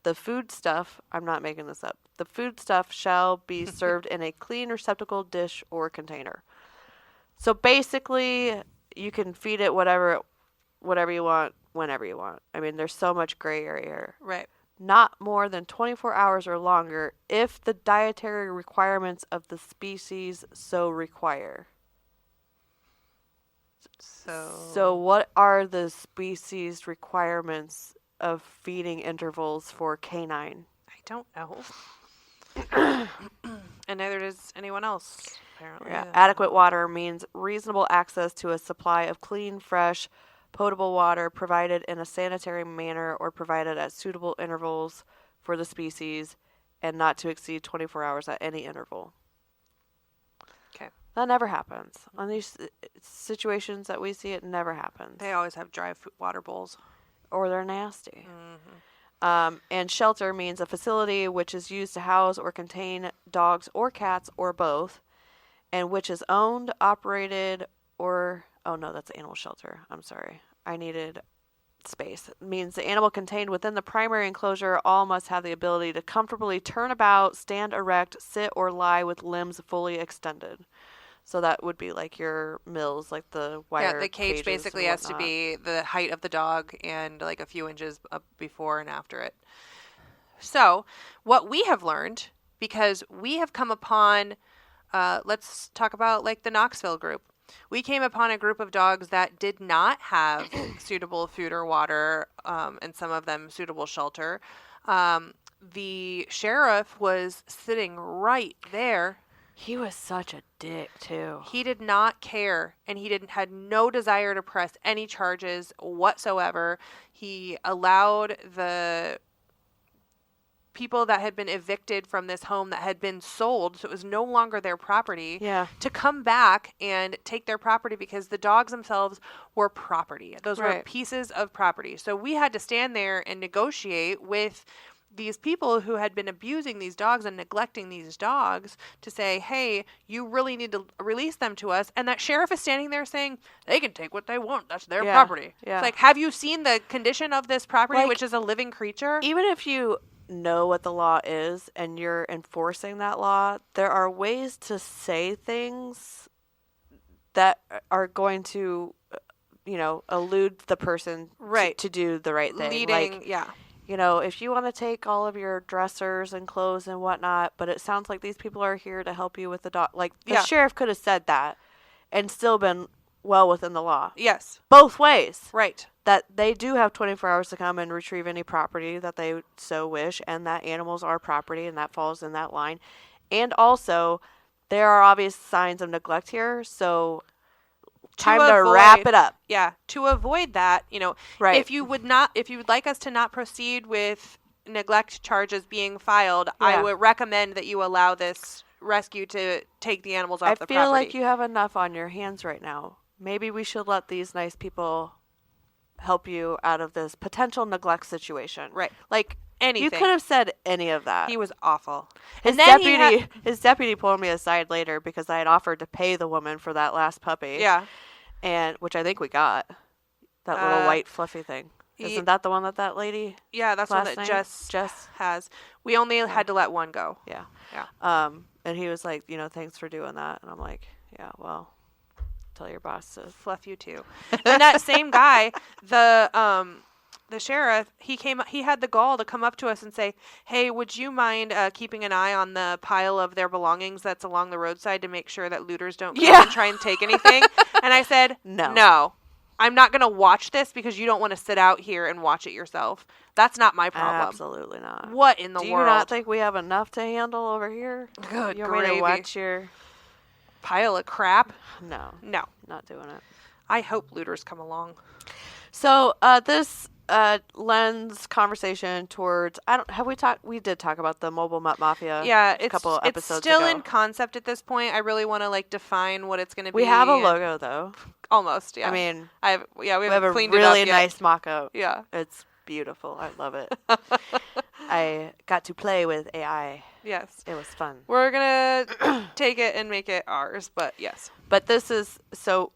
[SPEAKER 2] The foodstuff, I'm not making this up, the foodstuff shall be served in a clean receptacle, dish, or container. So basically, you can feed it whatever you want, whenever you want. I mean, there's so much gray area here.
[SPEAKER 1] Right. Not
[SPEAKER 2] more than 24 hours or longer if the dietary requirements of the species so require. So what are the species requirements of feeding intervals for canine?
[SPEAKER 1] I don't know. And neither does anyone else, apparently.
[SPEAKER 2] Yeah. Adequate water means reasonable access to a supply of clean, fresh, potable water provided in a sanitary manner or provided at suitable intervals for the species and not to exceed 24 hours at any interval.
[SPEAKER 1] Okay.
[SPEAKER 2] That never happens. On these situations that we see, it never happens.
[SPEAKER 1] They always have dry water bowls.
[SPEAKER 2] Or they're nasty. Mm-hmm. And shelter means a facility which is used to house or contain dogs or cats or both, and which is owned, operated, or oh no, that's animal shelter. I'm sorry. I needed space. It means the animal contained within the primary enclosure all must have the ability to comfortably turn about, stand erect, sit or lie with limbs fully extended. So that would be like your mills, like the wire
[SPEAKER 1] Yeah, the cage
[SPEAKER 2] cages
[SPEAKER 1] basically
[SPEAKER 2] and
[SPEAKER 1] has to
[SPEAKER 2] whatnot.
[SPEAKER 1] be the height of the dog and like a few inches up before and after it. So, what we have learned, because we have come upon, let's talk about like the Knoxville group. We came upon a group of dogs that did not have suitable food or water, and some of them suitable shelter. The sheriff was sitting right there.
[SPEAKER 2] He was such a dick too.
[SPEAKER 1] He did not care, and he had no desire to press any charges whatsoever. He allowed the people that had been evicted from this home that had been sold, so it was no longer their property,
[SPEAKER 2] Yeah.
[SPEAKER 1] to come back and take their property because the dogs themselves were property. Those were
[SPEAKER 2] Right.
[SPEAKER 1] pieces of property. So we had to stand there and negotiate with these people who had been abusing these dogs and neglecting these dogs to say, hey, you really need to release them to us. And that sheriff is standing there saying, they can take what they want. That's their
[SPEAKER 2] Yeah,
[SPEAKER 1] property.
[SPEAKER 2] yeah.
[SPEAKER 1] It's like, have you seen the condition of this property,
[SPEAKER 2] Like,
[SPEAKER 1] which is a living creature?
[SPEAKER 2] Even if you know what the law is and you're enforcing that law, there are ways to say things that are going to, elude the person
[SPEAKER 1] Right.
[SPEAKER 2] to do the right thing.
[SPEAKER 1] Leading,
[SPEAKER 2] Like,
[SPEAKER 1] yeah.
[SPEAKER 2] if you want to take all of your dressers and clothes and whatnot, but it sounds like these people are here to help you with the dog. Like, the
[SPEAKER 1] Yeah.
[SPEAKER 2] sheriff could have said that and still been well within the law.
[SPEAKER 1] Yes.
[SPEAKER 2] Both ways.
[SPEAKER 1] Right.
[SPEAKER 2] That they do have 24 hours to come and retrieve any property that they so wish, and that animals are property, and that falls in that line. And also, there are obvious signs of neglect here, so time to wrap it up.
[SPEAKER 1] Yeah. To avoid that,
[SPEAKER 2] Right.
[SPEAKER 1] if you would like us to not proceed with neglect charges being filed, I
[SPEAKER 2] Yeah.
[SPEAKER 1] would recommend that you allow this rescue to take the animals off the
[SPEAKER 2] I feel
[SPEAKER 1] property.
[SPEAKER 2] like you have enough on your hands right now. Maybe we should let these nice people help you out of this potential neglect situation.
[SPEAKER 1] Right.
[SPEAKER 2] Like,
[SPEAKER 1] Anything.
[SPEAKER 2] you could have said any of that.
[SPEAKER 1] He was awful.
[SPEAKER 2] His
[SPEAKER 1] And then he
[SPEAKER 2] his deputy pulled me aside later because I had offered to pay the woman for that last puppy.
[SPEAKER 1] Yeah.
[SPEAKER 2] And which I think we got. That little white fluffy thing. Isn't that the one that lady?
[SPEAKER 1] Yeah, that's one
[SPEAKER 2] Last
[SPEAKER 1] that
[SPEAKER 2] name?
[SPEAKER 1] Jess has. We only had to let one go.
[SPEAKER 2] Yeah.
[SPEAKER 1] Yeah.
[SPEAKER 2] And he was like, thanks for doing that. And I'm like, yeah, well, tell your boss to.
[SPEAKER 1] Fluff you too. And that same guy, the sheriff, he had the gall to come up to us and say, hey, would you mind keeping an eye on the pile of their belongings that's along the roadside to make sure that looters don't come and try and take anything? And I said, no. I'm not going to watch this because you don't want to sit out here and watch it yourself. That's not my problem.
[SPEAKER 2] Absolutely not.
[SPEAKER 1] What in the
[SPEAKER 2] Do
[SPEAKER 1] world?
[SPEAKER 2] you not think we have enough to handle over here?
[SPEAKER 1] Good
[SPEAKER 2] You want me
[SPEAKER 1] gravy.
[SPEAKER 2] to watch your.
[SPEAKER 1] Pile of crap?
[SPEAKER 2] No,
[SPEAKER 1] No.
[SPEAKER 2] not doing it.
[SPEAKER 1] I hope looters come along.
[SPEAKER 2] So this lends conversation towards. We did talk about the mobile mutt mafia.
[SPEAKER 1] Yeah,
[SPEAKER 2] a couple
[SPEAKER 1] it's
[SPEAKER 2] episodes
[SPEAKER 1] still
[SPEAKER 2] ago.
[SPEAKER 1] in concept at this point. I really want to define what it's going to be.
[SPEAKER 2] We have a
[SPEAKER 1] and-
[SPEAKER 2] logo though.
[SPEAKER 1] Almost, yeah.
[SPEAKER 2] I mean,
[SPEAKER 1] we
[SPEAKER 2] we
[SPEAKER 1] haven't
[SPEAKER 2] have a
[SPEAKER 1] cleaned it
[SPEAKER 2] really
[SPEAKER 1] up yet.
[SPEAKER 2] nice mock-up.
[SPEAKER 1] Yeah.
[SPEAKER 2] It's beautiful. I love it. I got to play with AI.
[SPEAKER 1] Yes.
[SPEAKER 2] It was fun.
[SPEAKER 1] We're going to take it and make it ours, but yes.
[SPEAKER 2] But this is so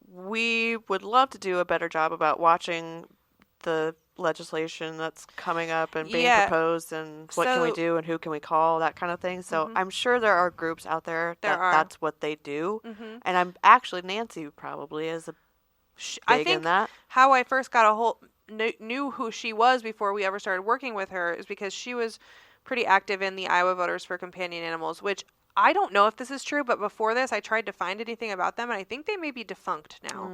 [SPEAKER 2] we would love to do a better job about watching the legislation that's coming up and being
[SPEAKER 1] Yeah.
[SPEAKER 2] proposed and what can we
[SPEAKER 1] So-
[SPEAKER 2] do and who can we call, that kind of thing. So I'm sure there are groups out there
[SPEAKER 1] There
[SPEAKER 2] that
[SPEAKER 1] are.
[SPEAKER 2] that's what they do.
[SPEAKER 1] Mm-hmm.
[SPEAKER 2] And I'm actually Nancy probably is a
[SPEAKER 1] I
[SPEAKER 2] big
[SPEAKER 1] think
[SPEAKER 2] in that.
[SPEAKER 1] how I first got knew who she was before we ever started working with her is because she was pretty active in the Iowa Voters for Companion Animals, which I don't know if this is true, but before this, I tried to find anything about them, and I think they may be defunct now.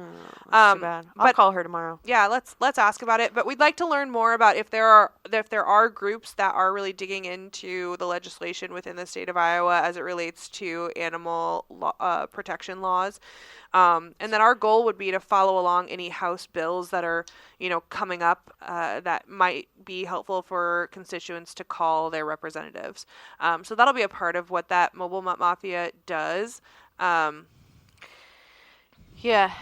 [SPEAKER 2] That's too bad. I'll
[SPEAKER 1] but-
[SPEAKER 2] call her tomorrow.
[SPEAKER 1] Yeah, let's ask about it. But we'd like to learn more about if there are groups that are really digging into the legislation within the state of Iowa as it relates to animal protection laws. And then our goal would be to follow along any House bills that are, coming up that might be helpful for constituents to call their representatives. So that'll be a part of what that Mobile Mutt Mafia does.
[SPEAKER 2] Yeah,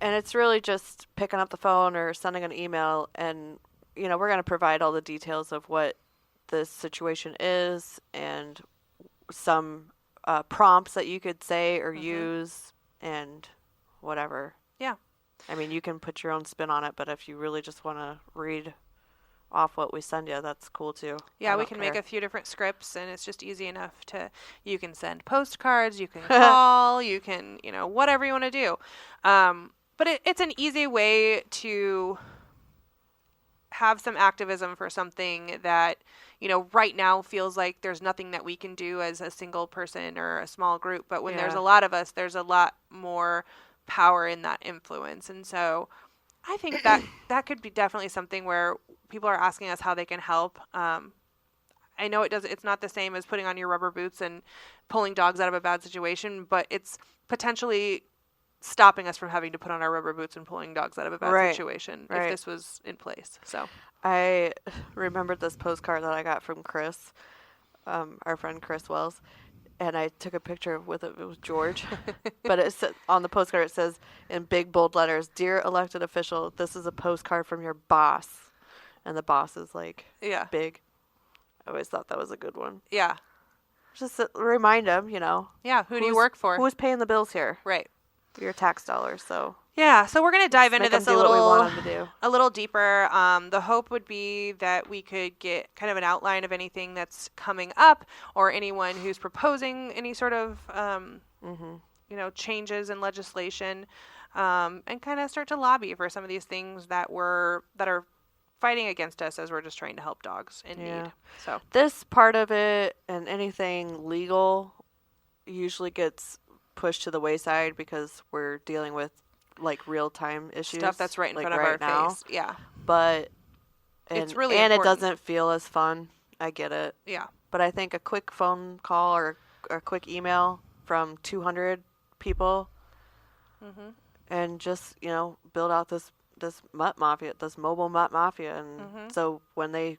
[SPEAKER 2] and it's really just picking up the phone or sending an email, and we're going to provide all the details of what this situation is and some prompts that you could say or use and whatever.
[SPEAKER 1] Yeah.
[SPEAKER 2] I mean, you can put your own spin on it, but if you really just want to read off what we send you, that's cool too.
[SPEAKER 1] Yeah, we can make a few different scripts, and it's just easy enough you can send postcards, you can call, you can, whatever you want to do. But it's an easy way to have some activism for something that, right now feels like there's nothing that we can do as a single person or a small group. But when there's a lot of us, there's a lot more power in that influence. And so I think that could be definitely something where people are asking us how they can help. I know it's not the same as putting on your rubber boots and pulling dogs out of a bad situation, but it's potentially stopping us from having to put on our rubber boots and pulling dogs out of a bad situation if this was in place. So
[SPEAKER 2] I remembered this postcard that I got from Chris, our friend Chris Wells, and I took a picture with it. It was George, but on the postcard it says in big bold letters, "Dear elected official, this is a postcard from your boss," and the boss is like big. I always thought that was a good one.
[SPEAKER 1] Yeah,
[SPEAKER 2] just to remind him,
[SPEAKER 1] Yeah, who do you work for?
[SPEAKER 2] Who's paying the bills here?
[SPEAKER 1] Right.
[SPEAKER 2] Your tax dollars. So
[SPEAKER 1] yeah, so we're gonna dive into this a little deeper. The hope would be that we could get kind of an outline of anything that's coming up, or anyone who's proposing any sort of changes in legislation, and kind of start to lobby for some of these things that are fighting against us as we're just trying to help dogs in need. So
[SPEAKER 2] this part of it and anything legal usually gets pushed to the wayside because we're dealing with like real-time issues,
[SPEAKER 1] stuff that's right in front of our face. Yeah,
[SPEAKER 2] but
[SPEAKER 1] it's really
[SPEAKER 2] important.
[SPEAKER 1] It
[SPEAKER 2] doesn't feel as fun. I get it.
[SPEAKER 1] Yeah,
[SPEAKER 2] but I think a quick phone call or a quick email from 200 people, and just build out this mutt mafia, this mobile mutt mafia, and so when these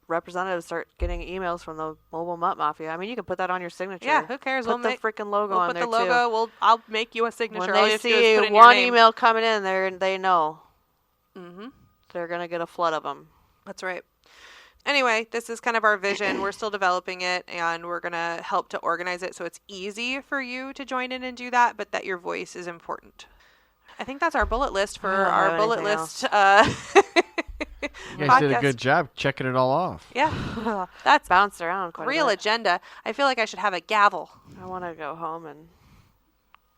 [SPEAKER 2] representatives start getting emails from the mobile mutt mafia, I mean, you can put that on your signature.
[SPEAKER 1] Yeah, who cares?
[SPEAKER 2] Put the freaking logo on there too.
[SPEAKER 1] Put the logo. I'll make you a signature.
[SPEAKER 2] When they see one email coming in, they know. They're gonna get a flood of them.
[SPEAKER 1] That's right. Anyway, this is kind of our vision. We're still developing it, and we're going to help to organize it so it's easy for you to join in and do that, but that your voice is important. I think that's our bullet list for our bullet list.
[SPEAKER 5] You guys did a good job checking it all off.
[SPEAKER 1] Yeah. That's
[SPEAKER 2] bounced around quite
[SPEAKER 1] real
[SPEAKER 2] a bit.
[SPEAKER 1] Agenda. I feel like I should have a gavel.
[SPEAKER 2] I want to go home and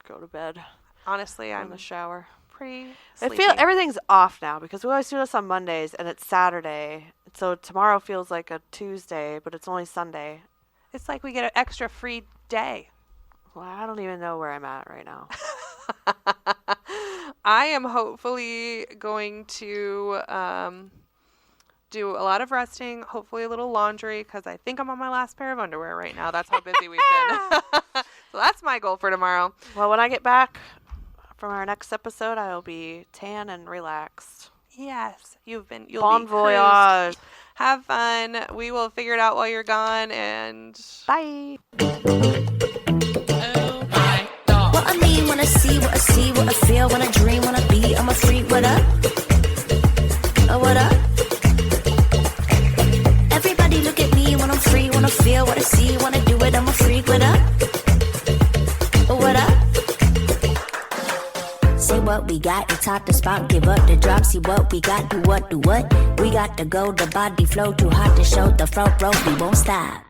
[SPEAKER 2] go to bed.
[SPEAKER 1] Honestly,
[SPEAKER 2] I'm in the shower.
[SPEAKER 1] Pretty
[SPEAKER 2] sleepy. I feel everything's off now because we always do this on Mondays and it's Saturday. So tomorrow feels like a Tuesday, but it's only Sunday.
[SPEAKER 1] It's like we get an extra free day.
[SPEAKER 2] Well, I don't even know where I'm at right now.
[SPEAKER 1] I am hopefully going to do a lot of resting, hopefully a little laundry, because I think I'm on my last pair of underwear right now. That's how busy we've been. So that's my goal for tomorrow.
[SPEAKER 2] Well, when I get back from our next episode, I will be tan and relaxed.
[SPEAKER 1] Yes, you'll
[SPEAKER 2] bon
[SPEAKER 1] be
[SPEAKER 2] voyage.
[SPEAKER 1] Cruised. Have fun. We will figure it out while you're gone, and
[SPEAKER 2] bye.
[SPEAKER 3] Oh my dog.
[SPEAKER 6] What I mean when I see, what I feel, when I dream, when I be, I'm a freak. What up? Oh, what up? Everybody look at me when I'm free, when I feel, what I see, when I do it, I'm a freak. What up? Oh, what up? Say what we got, it's hot to spot, give up the drop, see what we got, do what, we got to go, the body flow, too hot to show, the front row, we won't stop.